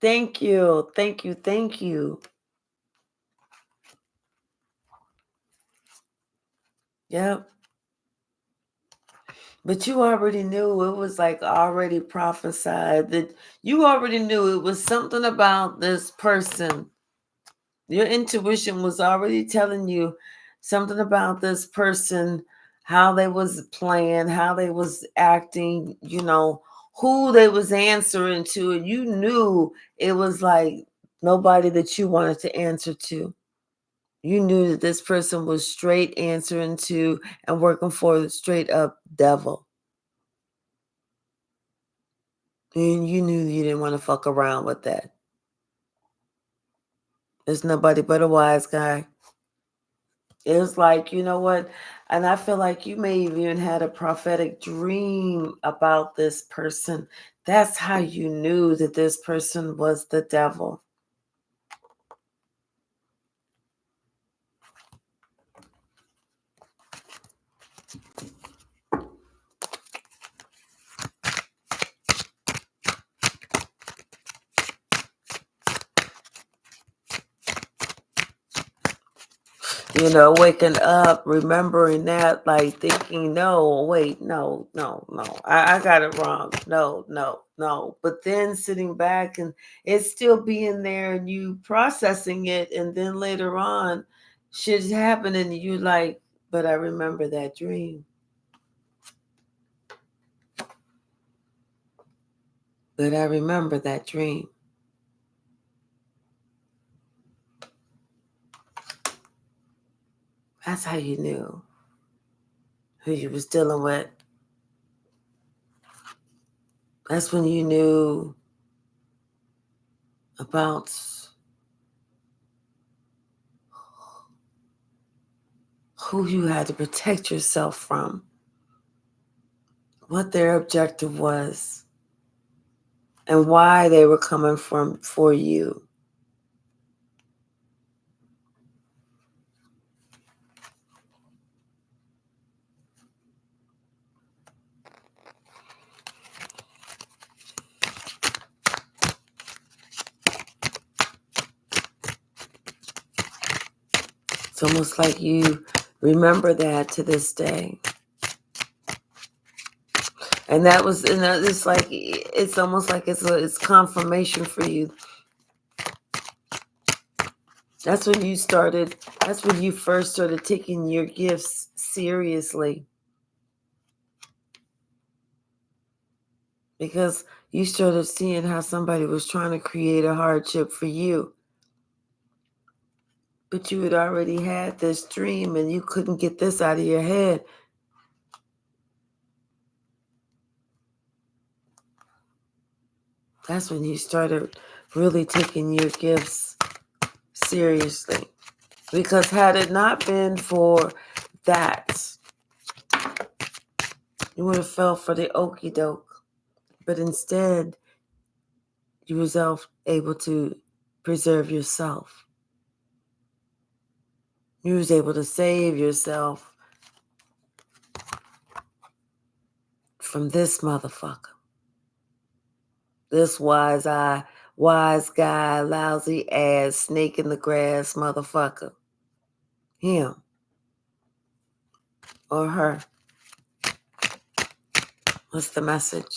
Thank you. Thank you. Thank you. Yep. But you already knew, it was like already prophesied, that you already knew it was something about this person. Your intuition was already telling you something about this person, how they was playing, how they was acting, who they was answering to. And you knew it was like nobody that you wanted to answer to. You knew that this person was straight answering to and working for the straight up devil. And you knew you didn't want to fuck around with that. There's nobody but a wise guy. It was like, you know what? And I feel like you may have even had a prophetic dream about this person. That's how you knew that this person was the devil. Waking up, remembering that, like thinking, no, wait, no. I got it wrong. No. But then sitting back and it's still being there and you processing it. And then later on, shit's happening and you like, but I remember that dream. But I remember that dream. That's how you knew who you was dealing with. That's when you knew about who you had to protect yourself from, what their objective was, and why they were coming from for you. It's almost like you remember that to this day. And that was, and it's like, it's almost like it's confirmation for you. That's when you first started taking your gifts seriously. Because you started seeing how somebody was trying to create a hardship for you. But you had already had this dream and you couldn't get this out of your head. That's when you started really taking your gifts seriously. Because had it not been for that, you would have fell for the okie doke. But instead, you was able to preserve yourself. You was able to save yourself from this motherfucker. This wise guy, lousy ass, snake in the grass motherfucker. Him. Or her. What's the message?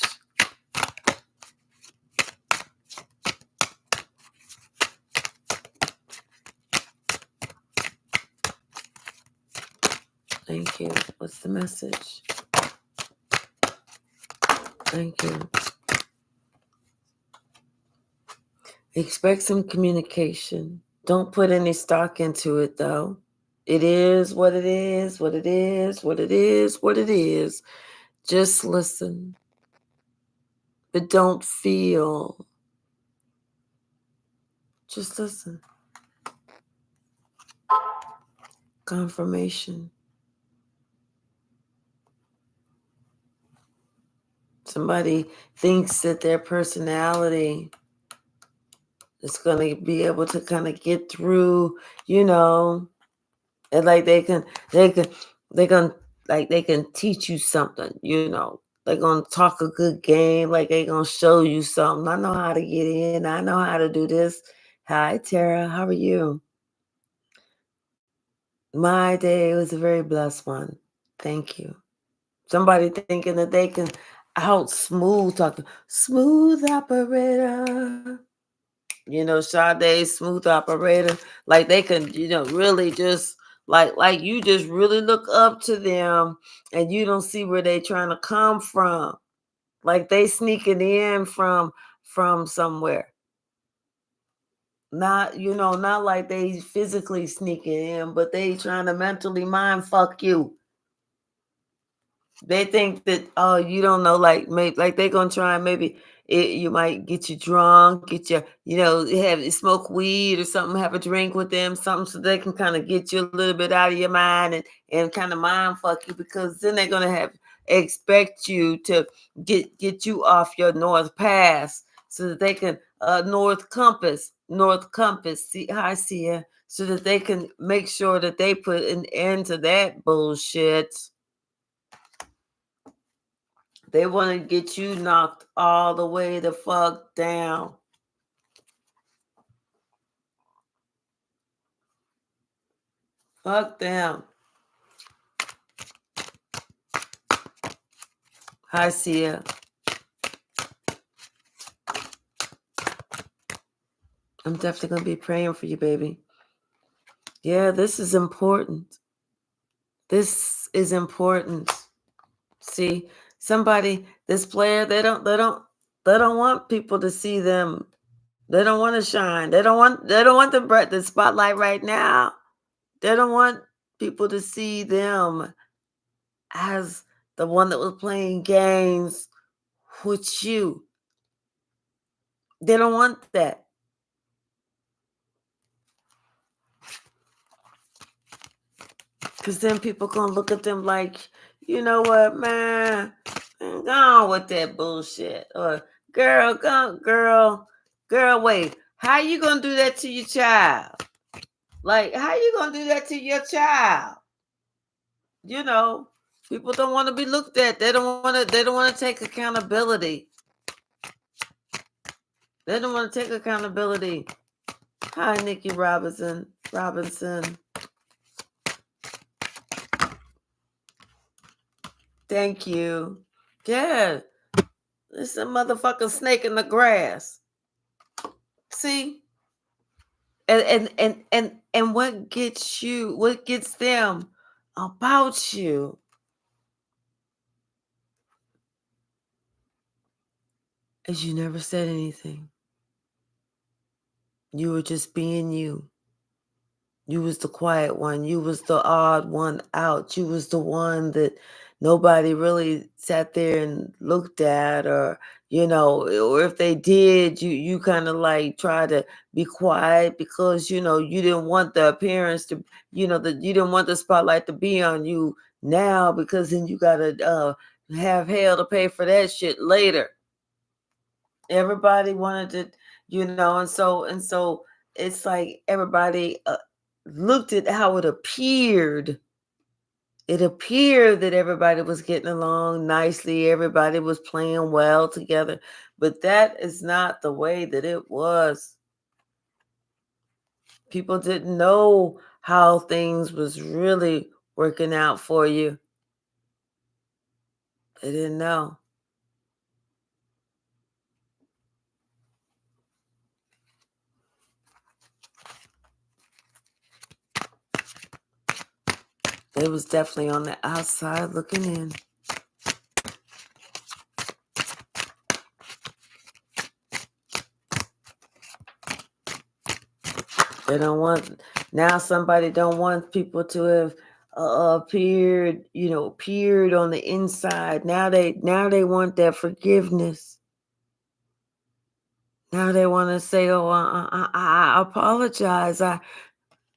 Thank you. What's the message? Thank you. Expect some communication. Don't put any stock into it, though. It is what it is, what it is, what it is, what it is. Just listen. But don't feel. Just listen. Confirmation. Somebody thinks that their personality is going to be able to kind of get through, and like they can teach you something, They're going to talk a good game, like they're going to show you something. I know how to get in. I know how to do this. Hi, Tara. How are you? My day was a very blessed one. Thank you. Somebody thinking that they can out smooth talking. Smooth operator. Sade, smooth operator. Like they can, really just like you just really look up to them and you don't see where they trying to come from. Like they sneaking in from somewhere. Not, not like they physically sneaking in, but they trying to mentally mind fuck you. They think that, oh, you don't know, like maybe like they're gonna try and maybe you might get you drunk, get you, smoke weed or something, have a drink with them, something so they can kind of get you a little bit out of your mind and kind of mind fuck you, because then they're gonna expect you to get you off your north path so that they can north compass. See, I see ya, so that they can make sure that they put an end to that bullshit. They want to get you knocked all the way the fuck down. Fuck them. Hi, Sia. I'm definitely going to be praying for you, baby. Yeah, this is important. This is important. See, this player, they don't They don't want people to see them. They don't want to shine. They don't want the spotlight right now. They don't want people to see them as the one that was playing games with you. They don't want that. Because then people gonna look at them like, you know what, man? Go on with that bullshit. Or girl, girl, wait. How you gonna do that to your child? Like, how you gonna do that to your child? You know, people don't want to be looked at. They don't want to take accountability. They don't want to take accountability. Hi, Nikki Robinson. Thank you. Yeah. It's a motherfucking snake in the grass. See? And what gets them about you is you never said anything. You were just being you. You was the quiet one. You was the odd one out. You was the one that nobody really sat there and looked at, or or if they did, you kind of like try to be quiet because you didn't want the appearance to, that you didn't want the spotlight to be on you now, because then you gotta have hell to pay for that shit later. Everybody wanted to, and so it's like everybody looked at how it appeared. It appeared that everybody was getting along nicely, everybody was playing well together, but that is not the way that it was. People didn't know how things was really working out for you. They didn't know. They was definitely on the outside looking in. They don't want, now somebody don't want people to have appeared on the inside. Now they want that forgiveness. Now they want to say, oh, I apologize.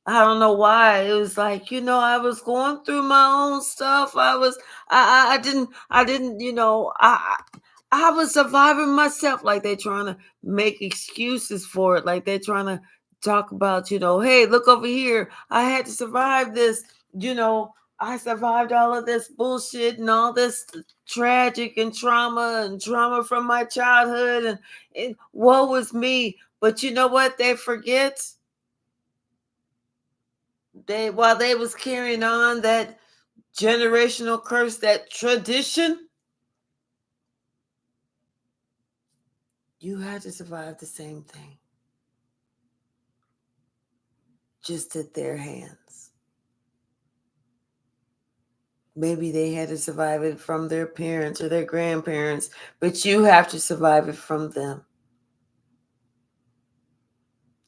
I don't know why. It was like, I was going through my own stuff. I didn't, I was surviving myself. Like they're trying to make excuses for it. Like they're trying to talk about, hey, look over here. I had to survive this, I survived all of this bullshit and all this tragic and trauma from my childhood. And woe was me. But you know what? They forget. While they was carrying on that generational curse, that tradition, you had to survive the same thing, just at their hands. Maybe they had to survive it from their parents or their grandparents, but you have to survive it from them.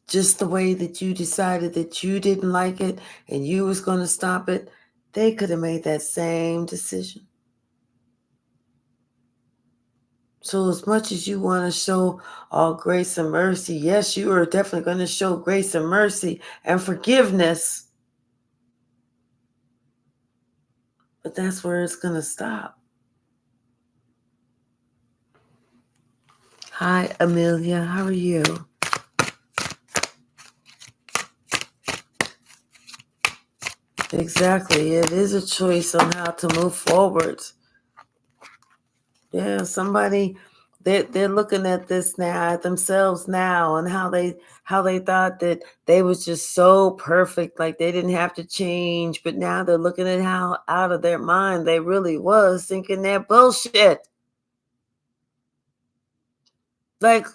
Just the way that you decided that you didn't like it and you was going to stop it, they could have made that same decision. So as much as you want to show all grace and mercy, yes, you are definitely going to show grace and mercy and forgiveness. But that's where it's going to stop. Hi, Amelia. How are you? Exactly. It is a choice on how to move forward. Yeah, they're looking at this now, at themselves now, and how they thought that they was just so perfect, like they didn't have to change. But now they're looking at how out of their mind they really was, thinking that bullshit. Like,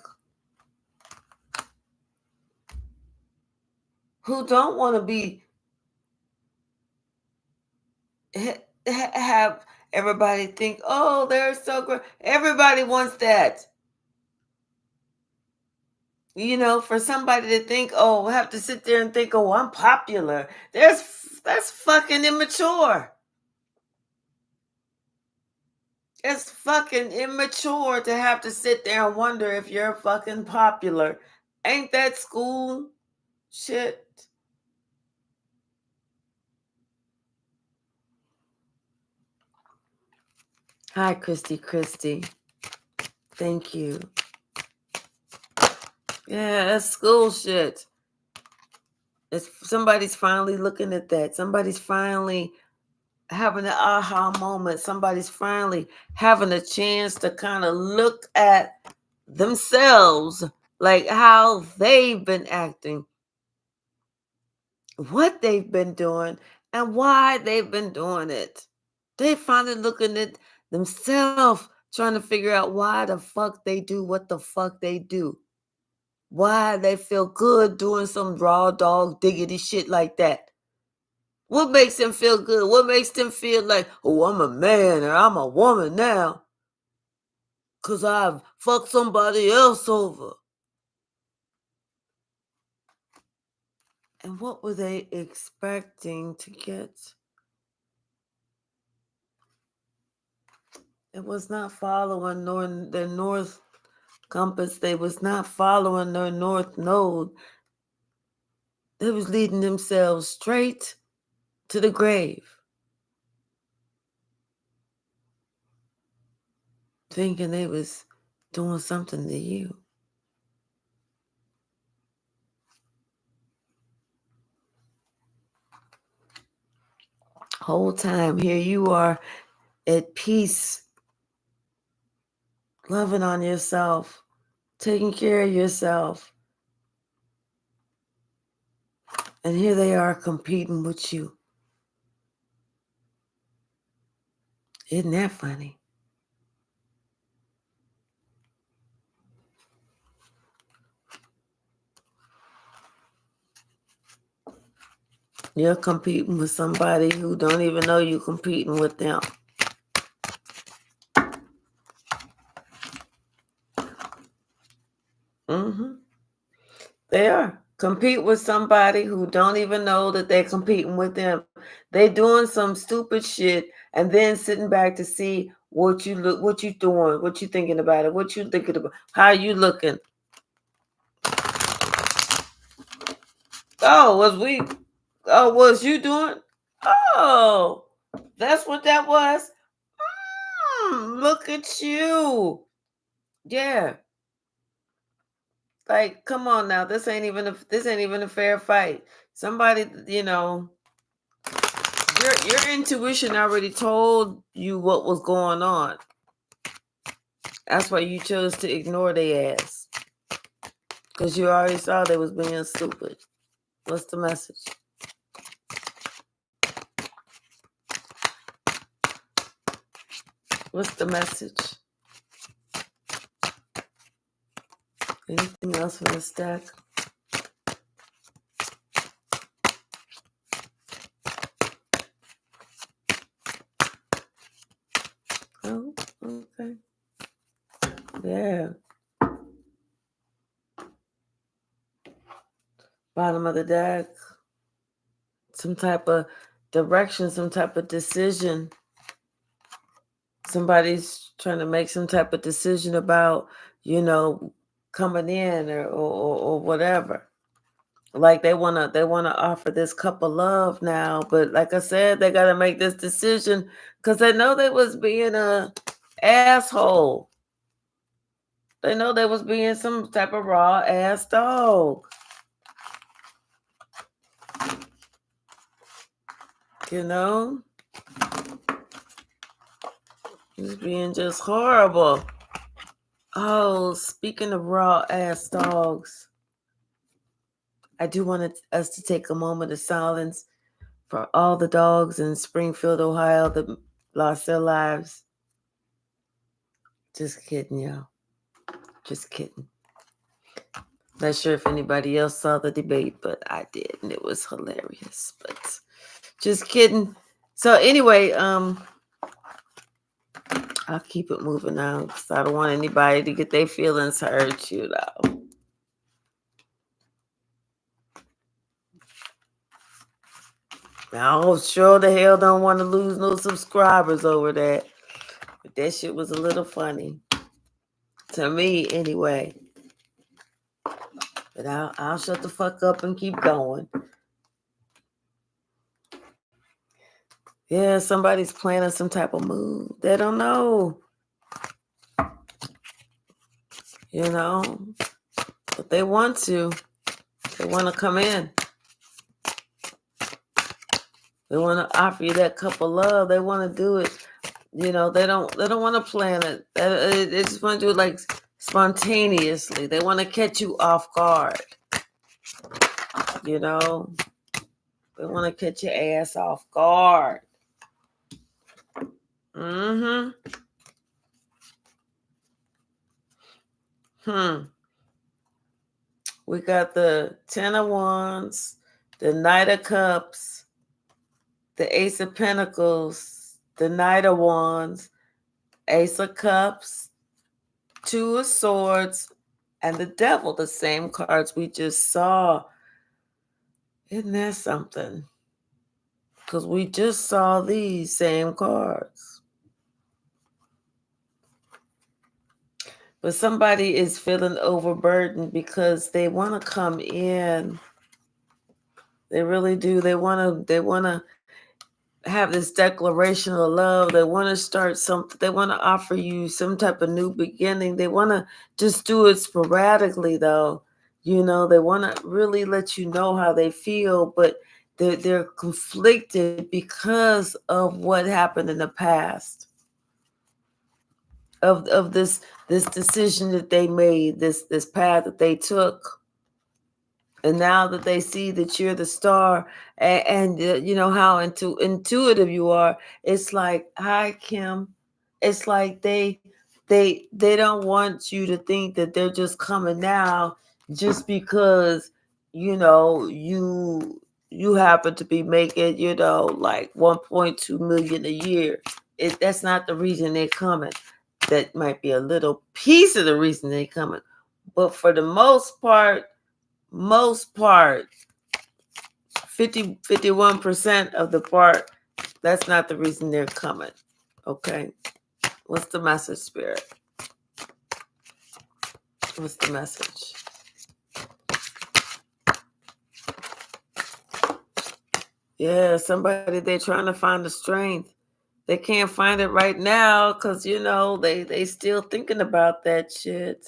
who don't want to be have everybody think, oh, they're so great. Everybody wants that. For somebody to think, oh, have to sit there and think, oh, I'm popular. That's fucking immature. It's fucking immature to have to sit there and wonder if you're fucking popular. Ain't that school shit? Hi, Christy. Thank you. Yeah, that's school shit. Somebody's finally looking at that. Somebody's finally having an aha moment. Somebody's finally having a chance to kind of look at themselves, like how they've been acting, what they've been doing, and why they've been doing it. They finally looking at themselves, trying to figure out why the fuck they do what the fuck they do. Why they feel good doing some raw dog diggity shit like that. What makes them feel good? What makes them feel like, oh, I'm a man or I'm a woman now? Because I've fucked somebody else over. And what were they expecting to get? It was not following their north compass. They was not following their north node. They was leading themselves straight to the grave. Thinking they was doing something to you. Whole time here you are at peace, loving on yourself, taking care of yourself. And here they are competing with you. Isn't that funny? You're competing with somebody who don't even know you're competing with them. They are. Compete with somebody who don't even know that they're competing with them. They doing some stupid shit and then sitting back to see what you doing, what you thinking about it, what you thinking about, how you looking. Oh, was you doing? Oh, that's what that was. Look at you. Yeah. Like, come on now. This ain't even a fair fight. Somebody, your intuition already told you what was going on. That's why you chose to ignore their ass. Because you already saw they was being stupid. What's the message? What's the message? Anything else from the stack? Oh, okay. Yeah. Bottom of the deck. Some type of direction, some type of decision. Somebody's trying to make some type of decision about, coming in or whatever. Like they wanna offer this couple love now, but like I said, they gotta make this decision because they know they was being a asshole. They know they was being some type of raw ass dog. He's being just horrible. Oh, speaking of raw ass dogs, I do want us to take a moment of silence for all the dogs in Springfield, Ohio that lost their lives. Just kidding, y'all. Just kidding. Not sure if anybody else saw the debate, but I did, and it was hilarious. But just kidding. So anyway, I'll keep it moving now because I don't want anybody to get their feelings hurt, I sure the hell don't want to lose no subscribers over that. But that shit was a little funny. To me, anyway. But I'll shut the fuck up and keep going. Yeah, somebody's planning some type of move. They don't know. You know? But they want to. They want to come in. They want to offer you that cup of love. They want to do it. You know, they don't want to plan it. They just want to do it like spontaneously. They want to catch you off guard. You know? They want to catch your ass off guard. Mm-hmm. We got the 10 of Wands, the Knight of Cups, the Ace of Pentacles, the Knight of Wands, Ace of Cups, Two of Swords, and the Devil, the same cards we just saw. Isn't that something? Because we just saw these same cards. But somebody is feeling overburdened because they want to come in. They really do. They want to have this declaration of love. They want to start something. They want to offer you some type of new beginning. They want to just do it sporadically, though. You know, they want to really let you know how they feel, but they're conflicted because of what happened in the past. Of this decision that they made, this path that they took. And now that they see that you're the star, and you know how intuitive you are, it's like, hi, Kim. It's like they don't want you to think that they're just coming now just because, you know, you happen to be making, you know, like 1.2 million a year. That's not the reason they're coming. That might be a little piece of the reason they're coming. But for the most part, 51% of the part, that's not the reason they're coming. Okay? What's the message, Spirit? What's the message? Yeah, somebody, they're trying to find the strength. They can't find it right now because, you know, they still thinking about that shit.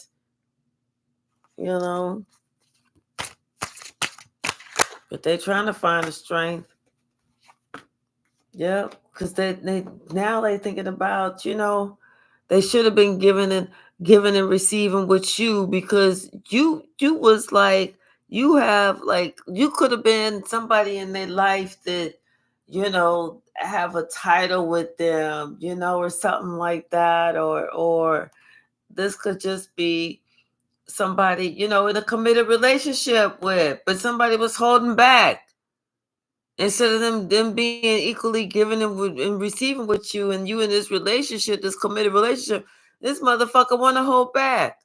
You know? But they're trying to find the strength. Yeah, because they now they thinking about, you know, they should have been giving and receiving with you, because you was like, you could have been somebody in their life that, you know, have a title with them, you know, or something like that, or this could just be somebody, you know, in a committed relationship with, but somebody was holding back. Instead of them being equally giving and receiving with you, and you in this relationship, this committed relationship, this motherfucker want to hold back.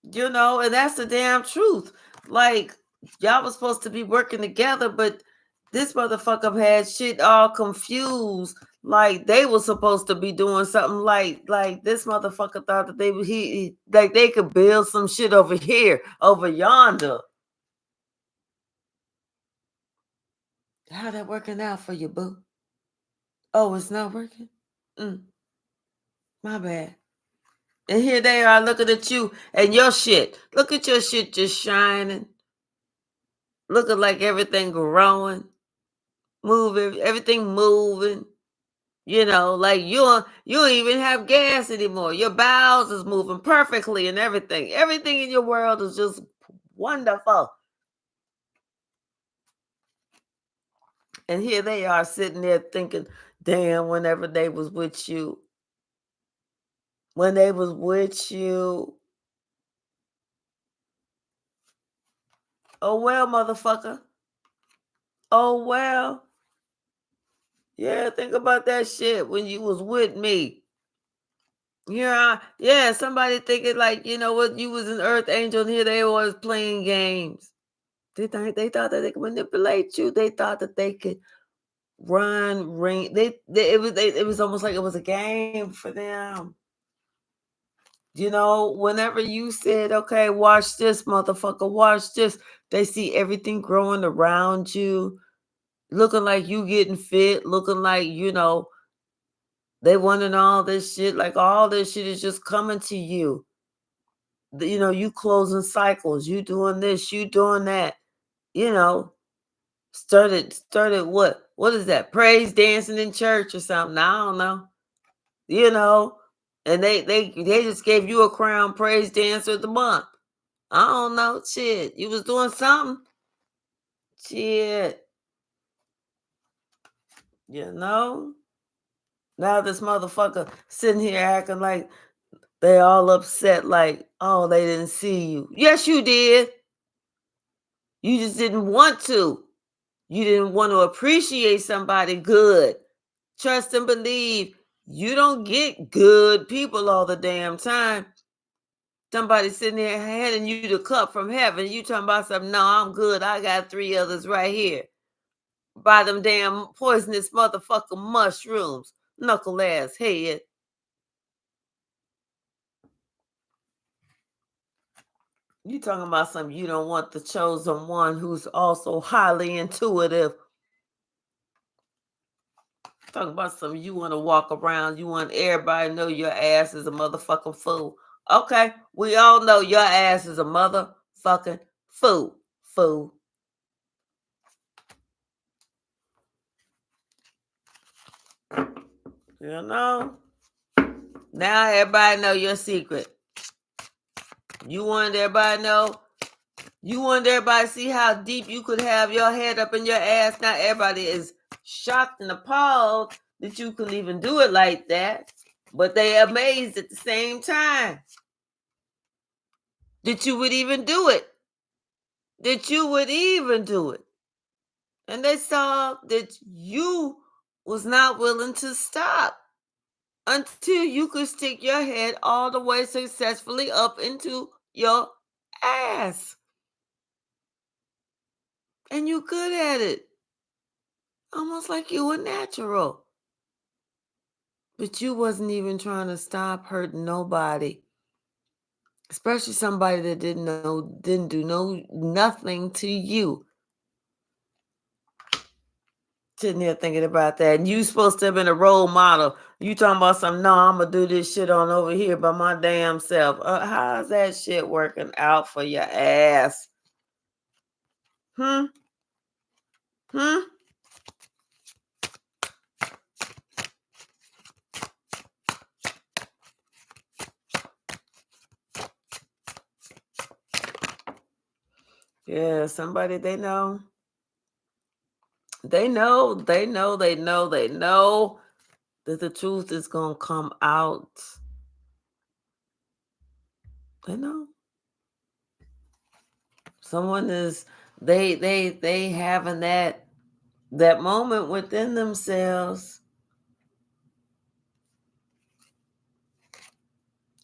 You know, and that's the damn truth. Like, y'all was supposed to be working together, but this motherfucker had shit all confused. Like, they were supposed to be doing something, like this motherfucker thought that they could build some shit over here, over yonder. How that working out for you, boo? Oh, it's not working? My bad. And here they are looking at you and your shit. Look at your shit just shining. Looking like everything growing. Moving, everything moving. You know, like you don't even have gas anymore. Your bowels is moving perfectly and everything. Everything in your world is just wonderful. And here they are sitting there thinking, damn, whenever they was with you. When they was with you. Oh, well, motherfucker. Oh, well. Yeah, think about that shit when you was with me. Yeah, somebody thinking like, you know what, you was an earth angel and here they was playing games. They thought that they could manipulate you. They thought that they could ring. It was almost like it was a game for them. Whenever you said, okay, watch this, motherfucker, watch this, they see everything growing around you, looking like you getting fit, looking like, they wanting all this shit, like all this shit is just coming to you. You closing cycles, you doing this, you doing that, started what is that? Praise dancing in church or something. I don't know. And they just gave you a crown praise dancer of the month. I don't know. Shit. You was doing something. Shit. Now this motherfucker sitting here acting like they all upset, like, oh, they didn't see you. Yes, you did. You just didn't want to. You didn't want to appreciate somebody good. Trust and believe. You don't get good people all the damn time. Somebody sitting there handing you the cup from heaven. You talking about something? No, I'm good. I got 3 others right here. By them damn poisonous motherfucking mushrooms. Knuckle ass head. You talking about something? You don't want the chosen one who's also highly intuitive. Talking about something you want to walk around. You want everybody to know your ass is a motherfucking fool. Okay, we all know your ass is a motherfucking fool. Fool. Now everybody know your secret. You wanted everybody to know. You wanted everybody to see how deep you could have your head up in your ass. Now everybody is shocked and appalled that you could even do it like that. But they amazed at the same time that you would even do it. That you would even do it. And they saw that you was not willing to stop until you could stick your head all the way successfully up into your ass. And you good at it. Almost like you were natural. But you wasn't even trying to stop hurting nobody. Especially somebody that didn't do nothing to you. Sitting there thinking about that. And you supposed to have been a role model. You talking about something, no, I'm going to do this shit on over here by my damn self. How's that shit working out for your ass? Hmm? Yeah, somebody they know. They know that the truth is going to come out. They know. Someone is they having that moment within themselves.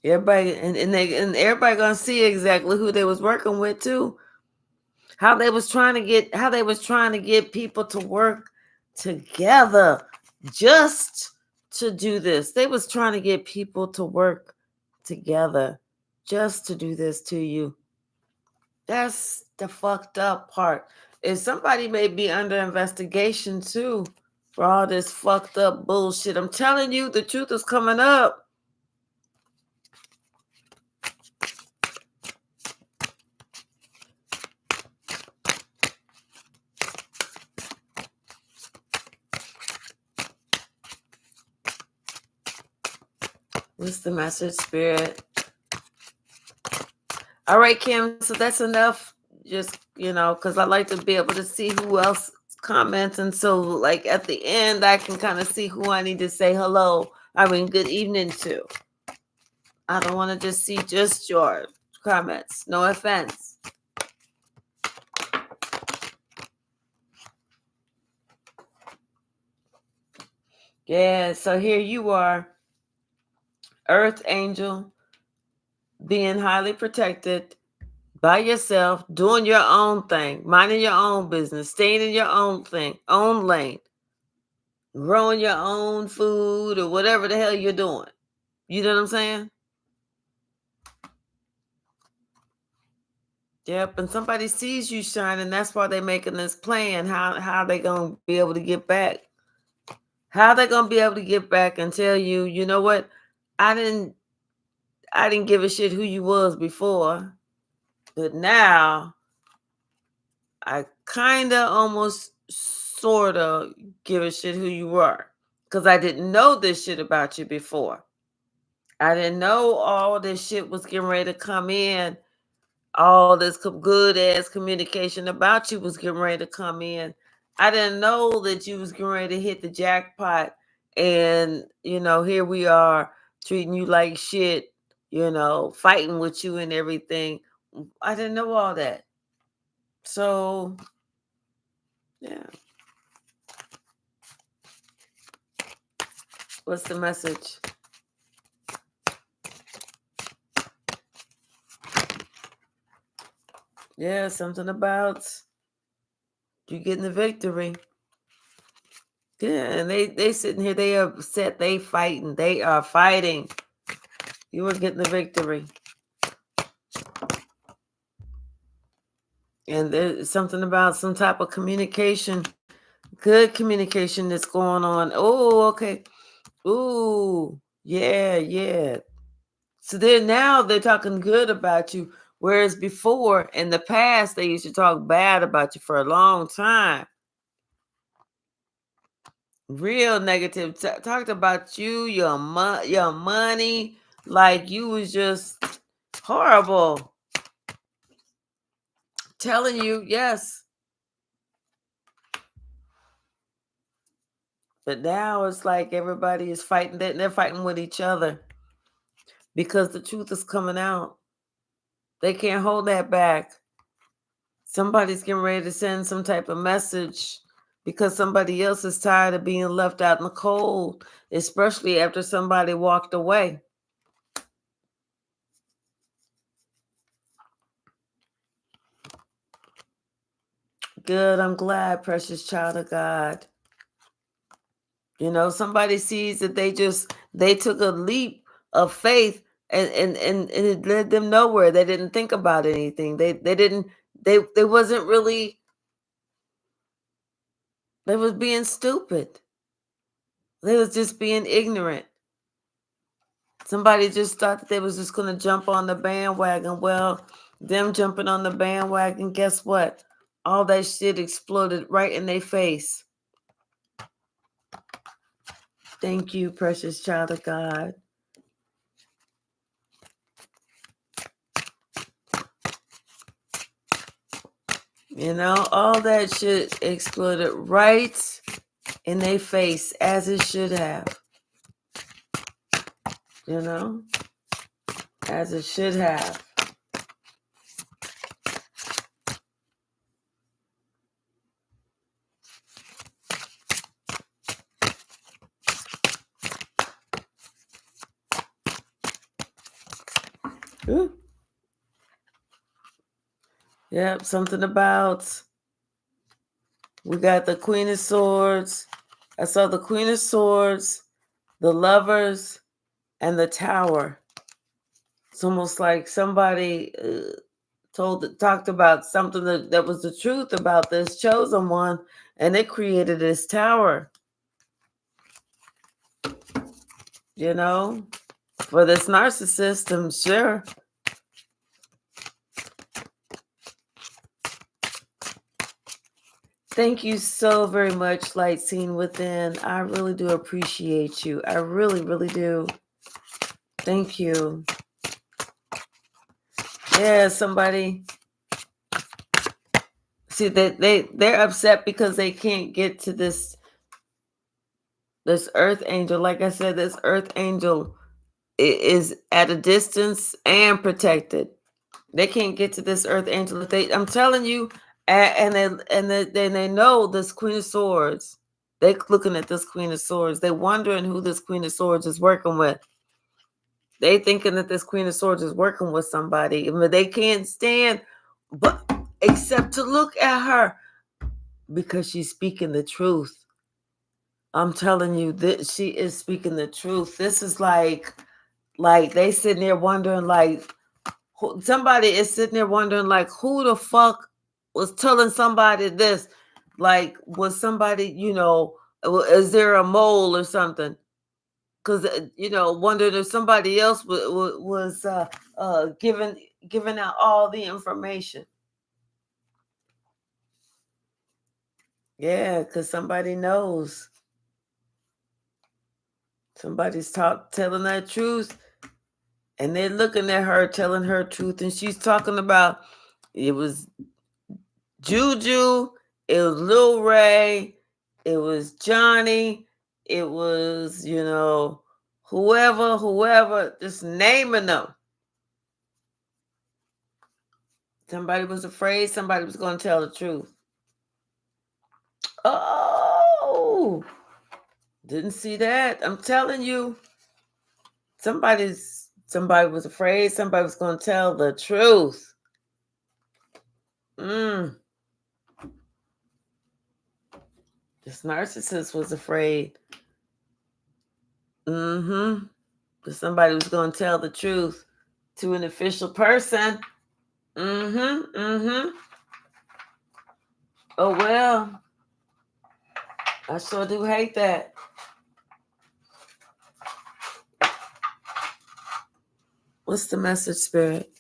Everybody and everybody gonna see exactly who they was working with too. How they was trying to get people to work together just to do this. They was trying to get people to work together just to do this to you. That's the fucked up part. Is somebody may be under investigation too for all this fucked up bullshit. I'm telling you, the truth is coming up. What's the message, Spirit? All right, Kim. So that's enough. Just, because I like to be able to see who else comments. And so, like, at the end, I can kind of see who I need to say hello. Good evening to. I don't want to just see just your comments. No offense. Yeah, so here you are. Earth angel, being highly protected, by yourself, doing your own thing, minding your own business, staying in your own thing, own lane, growing your own food or whatever the hell you're doing. You know what I'm saying? Yep, and somebody sees you shining. That's why they're making this plan. How they gonna be able to get back? How they gonna be able to get back and tell you, you know what? I didn't give a shit who you was before, but now I kinda almost sorta give a shit who you were. Because I didn't know this shit about you before. I didn't know all this shit was getting ready to come in. All this good ass communication about you was getting ready to come in. I didn't know that you was getting ready to hit the jackpot. And, here we are treating you like shit, fighting with you and everything. I didn't know all that. So, yeah. What's the message? Yeah, something about you getting the victory. Yeah, and they sitting here, they are upset, they fighting, they are fighting. You were getting the victory. And there's something about some type of communication, good communication that's going on. Oh, okay. Ooh, yeah. So now they're talking good about you. Whereas before, in the past, they used to talk bad about you for a long time. Real negative. Talked about you, your money, like you was just horrible. Telling you, yes. But now it's like everybody is fighting. They're fighting with each other because the truth is coming out. They can't hold that back. Somebody's getting ready to send some type of message because somebody else is tired of being left out in the cold, especially after somebody walked away. Good. I'm glad, precious child of God. Somebody sees that they took a leap of faith and it led them nowhere. They didn't think about anything. They wasn't really, they was being stupid. They was just being ignorant. Somebody just thought that they was just going to jump on the bandwagon. Well, them jumping on the bandwagon, guess what? All that shit exploded right in their face. Thank you, precious child of God. All that shit exploded right in their face as it should have. As it should have. Ooh. Yep, something about, we got the Queen of Swords. I saw the Queen of Swords, the Lovers, and the Tower. It's almost like somebody talked about something that was the truth about this chosen one, and it created this tower. For this narcissist, I'm sure. Thank you so very much, Light Seen Within. I really do appreciate you. I really, really do. Thank you. Yeah, somebody. See, they're upset because they can't get to this earth angel. Like I said, this earth angel is at a distance and protected. They can't get to this earth angel. I'm telling you, and they know this Queen of Swords. They're looking at this Queen of Swords. They're wondering who this Queen of Swords is working with. They thinking that this Queen of Swords is working with somebody. I mean, they can't stand but except to look at her because she's speaking the truth. I'm telling you that she is speaking the truth. This is like they sitting there wondering, like, somebody is sitting there wondering, like, who the fuck was telling somebody this? Like, was somebody, is there a mole or something? Because wondering if somebody else was giving out all the information. Yeah, because somebody knows. Somebody's telling that truth, and they're looking at her telling her truth, and she's talking about it was Juju, it was Lil Ray, it was Johnny, it was, whoever, just naming them. Somebody was afraid somebody was going to tell the truth. Oh, didn't see that. I'm telling you, somebody was afraid somebody was going to tell the truth. This narcissist was afraid. That somebody was going to tell the truth to an official person. Oh, well, I sure do hate that. What's the message, Spirit?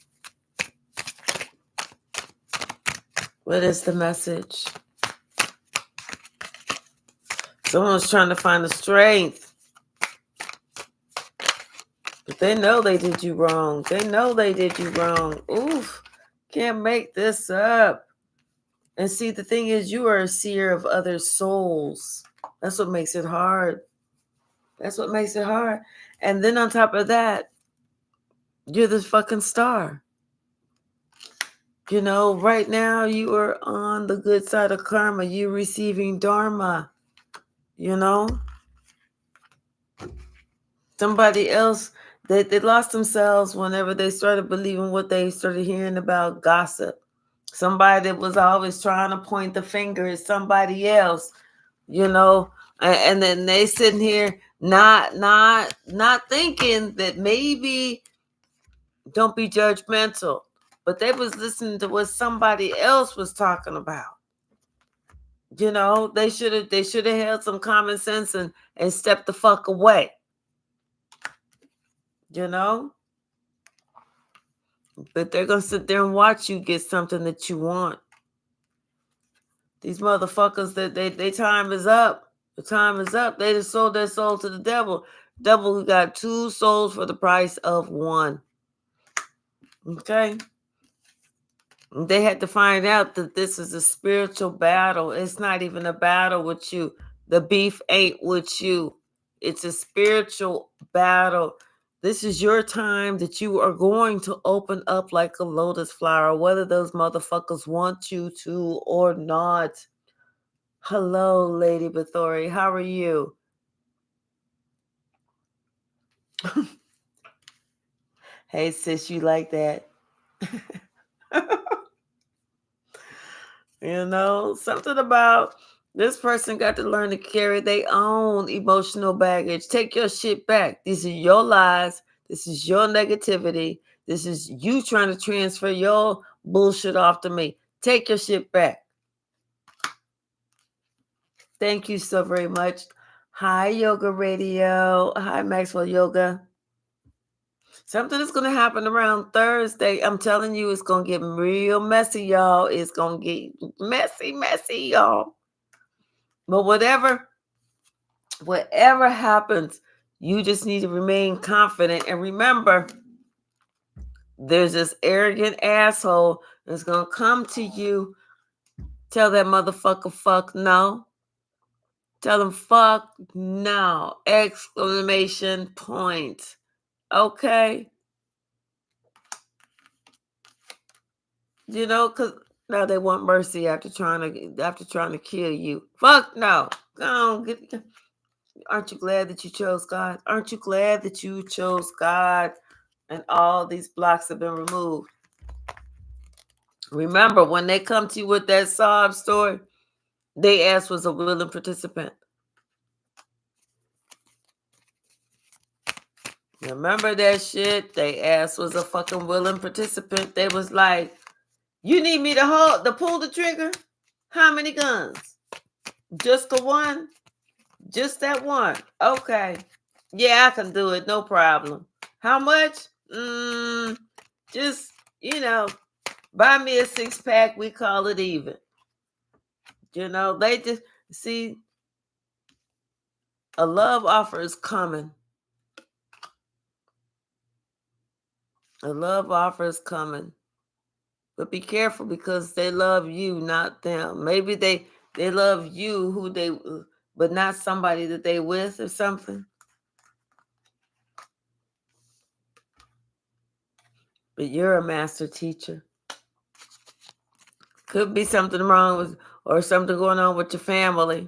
What is the message? Someone's trying to find the strength. But they know they did you wrong. They know they did you wrong. Oof. Can't make this up. And see, the thing is, you are a seer of other souls. That's what makes it hard. That's what makes it hard. And then on top of that, you're the fucking star. Right now you are on the good side of karma. You're receiving dharma. Somebody else, they lost themselves whenever they started believing what they started hearing about gossip. Somebody that was always trying to point the finger at somebody else, and then they sitting here not thinking that maybe, don't be judgmental, but they was listening to what somebody else was talking about. They should have held some common sense and stepped the fuck away. But they're gonna sit there and watch you get something that you want. These motherfuckers, that they time is up. The time is up. They just sold their soul to the devil. Devil who got 2 souls for the price of 1. Okay. They had to find out that this is a spiritual battle. It's not even a battle with you. The beef ain't with you. It's a spiritual battle. This is your time that you are going to open up like a lotus flower, whether those motherfuckers want you to or not. Hello, Lady Bathory. How are you? Hey, sis, you like that? Something about this person got to learn to carry their own emotional baggage. Take your shit back. These are your lies. This is your negativity. This is you trying to transfer your bullshit off to me. Take your shit back. Thank you so very much. Hi, Yoga Radio. Hi, Maxwell Yoga. Something is going to happen around Thursday. I'm telling you, it's going to get real messy, y'all. It's going to get messy, y'all. But whatever happens, you just need to remain confident. And remember, there's this arrogant asshole that's going to come to you. Tell that motherfucker, fuck no. Tell them, fuck no. Exclamation point. Okay? Because now they want mercy after trying to kill you. Fuck no. Go on, aren't you glad that you chose God? Aren't you glad that you chose God and all these blocks have been removed? Remember, when they come to you with that sob story, they ass was a willing participant. Remember that shit? They ass was a fucking willing participant. They was like, you need me to pull the trigger? How many guns? Just the one? Just that one? Okay. Yeah, I can do it. No problem. How much? Just, buy me a 6-pack. We call it even. They just, see, a love offer is coming. A love offer is coming. But be careful, because they love you, not them. Maybe they love you, but not somebody that they with or something. But you're a master teacher. Could be something wrong with, or something going on with your family.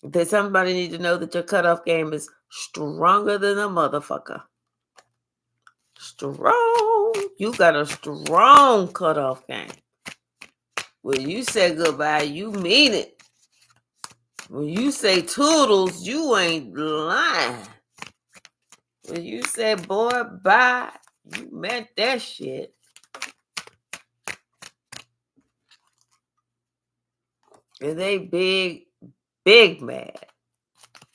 That somebody need to know that your cutoff game is stronger than a motherfucker. Strong. You got a strong cutoff game. When you say goodbye, you mean it. When you say toodles, you ain't lying. When you say boy, bye, you meant that shit. And they big mad.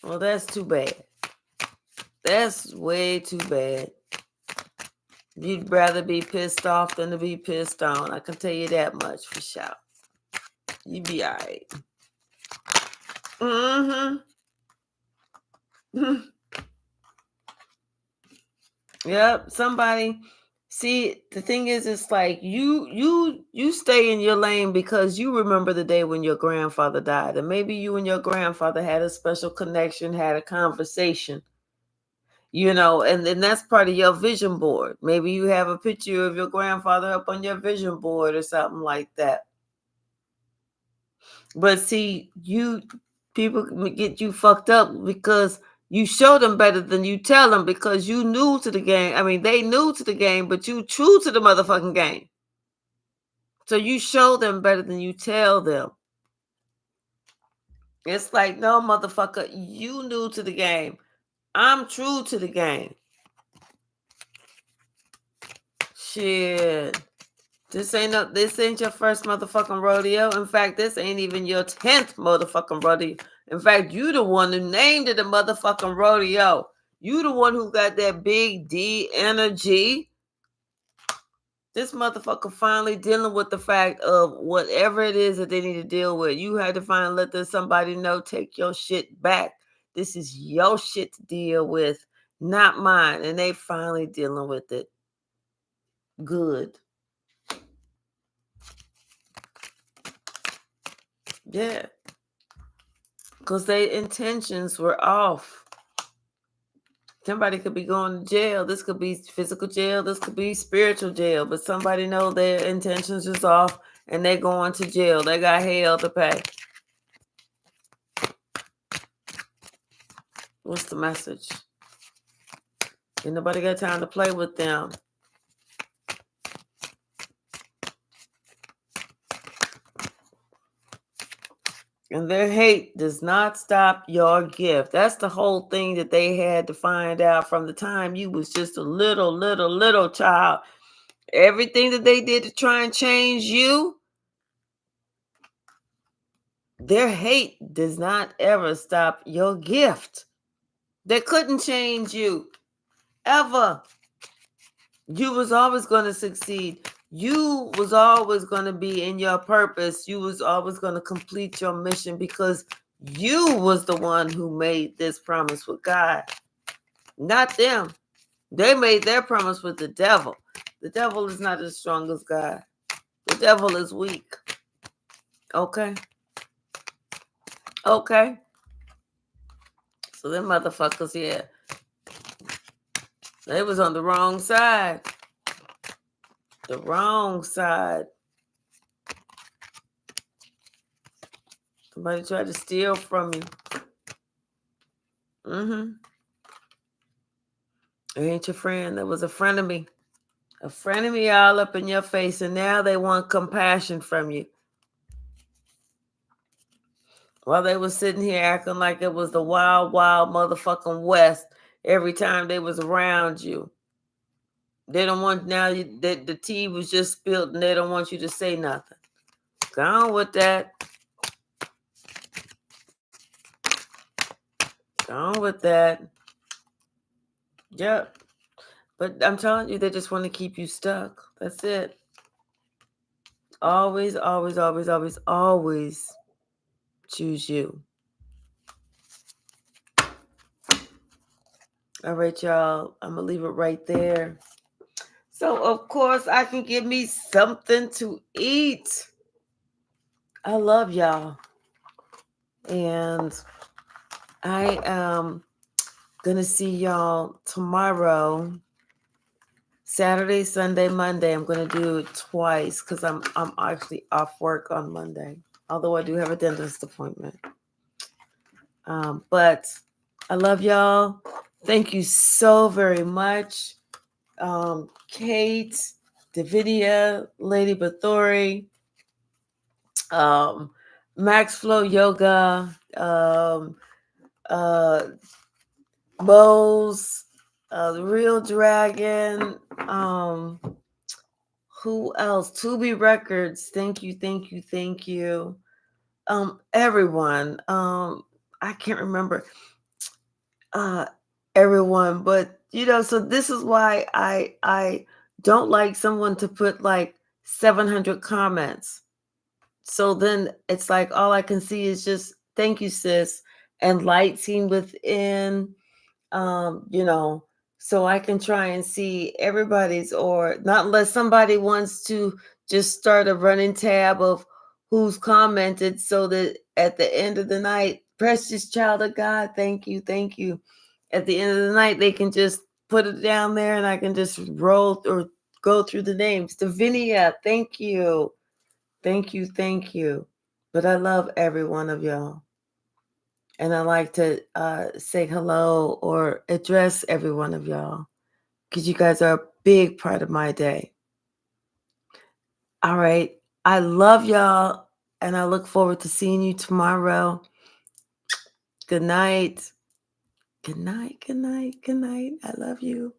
Well, that's too bad. That's way too bad. You'd rather be pissed off than to be pissed on. I can tell you that much for sure. You be all right. Yep. Somebody. See, the thing is, it's like you stay in your lane because you remember the day when your grandfather died, and maybe you and your grandfather had a special connection, had a conversation. And then that's part of your vision board. Maybe you have a picture of your grandfather up on your vision board or something like that. But see, people get you fucked up because you show them better than you tell them, because you new to the game. I mean, they new to the game, but you true to the motherfucking game. So you show them better than you tell them. It's like, no, motherfucker, you new to the game. I'm true to the game. Shit. This ain't your first motherfucking rodeo. In fact, this ain't even your 10th motherfucking rodeo. In fact, you the one who named it a motherfucking rodeo. You the one who got that big D energy. This motherfucker finally dealing with the fact of whatever it is that they need to deal with. You had to finally let somebody know, take your shit back. This is your shit to deal with, not mine. And they finally dealing with it. Good. Yeah. Because their intentions were off. Somebody could be going to jail. This could be physical jail. This could be spiritual jail. But somebody know their intentions is off and they're going to jail. They got hell to pay. What's the message? Ain't nobody got time to play with them. And their hate does not stop your gift. That's the whole thing that they had to find out from the time you was just a little child. Everything that they did to try and change you, their hate does not ever stop your gift. They couldn't change you, ever. You was always going to succeed. You was always going to be in your purpose. You was always going to complete your mission, because you was the one who made this promise with God, not them. They made their promise with the devil. The devil is not as strong as God. The devil is weak. Okay? Okay? So them motherfuckers, yeah, they was on the wrong side. The wrong side. Somebody tried to steal from you. It ain't your friend. That was a friend of me. A frenemy all up in your face, and now they want compassion from you. While they was sitting here acting like it was the wild, wild motherfucking West every time they was around you. They don't want now that the tea was just spilled, and they don't want you to say nothing. Go on with that. Go on with that. Yep. But I'm telling you, they just want to keep you stuck. That's it. Always, always, always, always, always choose you. All right, y'all. I'm going to leave it right there. So, of course, I can give me something to eat. I love y'all. And I am going to see y'all tomorrow. Saturday, Sunday, Monday. I'm going to do it twice because I'm actually off work on Monday. Although I do have a dentist appointment. But I love y'all. Thank you so very much. Kate, Davidia, Lady Bathory, Max Flow Yoga, Bose, The Real Dragon, who else? Tubi Records. Thank you, thank you, thank you. Everyone. I can't remember everyone, but so this is why I don't like someone to put like 700 comments. So then it's like all I can see is just thank you, sis, and light seen within, so I can try and see everybody's, or not unless somebody wants to just start a running tab of who's commented so that at the end of the night, precious child of God, thank you, thank you. At the end of the night, they can just put it down there and I can just roll or go through the names. Davinia, thank you. Thank you, thank you. But I love every one of y'all. And I like to say hello or address every one of y'all because you guys are a big part of my day. All right. I love y'all, and I look forward to seeing you tomorrow. Good night. Good night, good night, good night. I love you.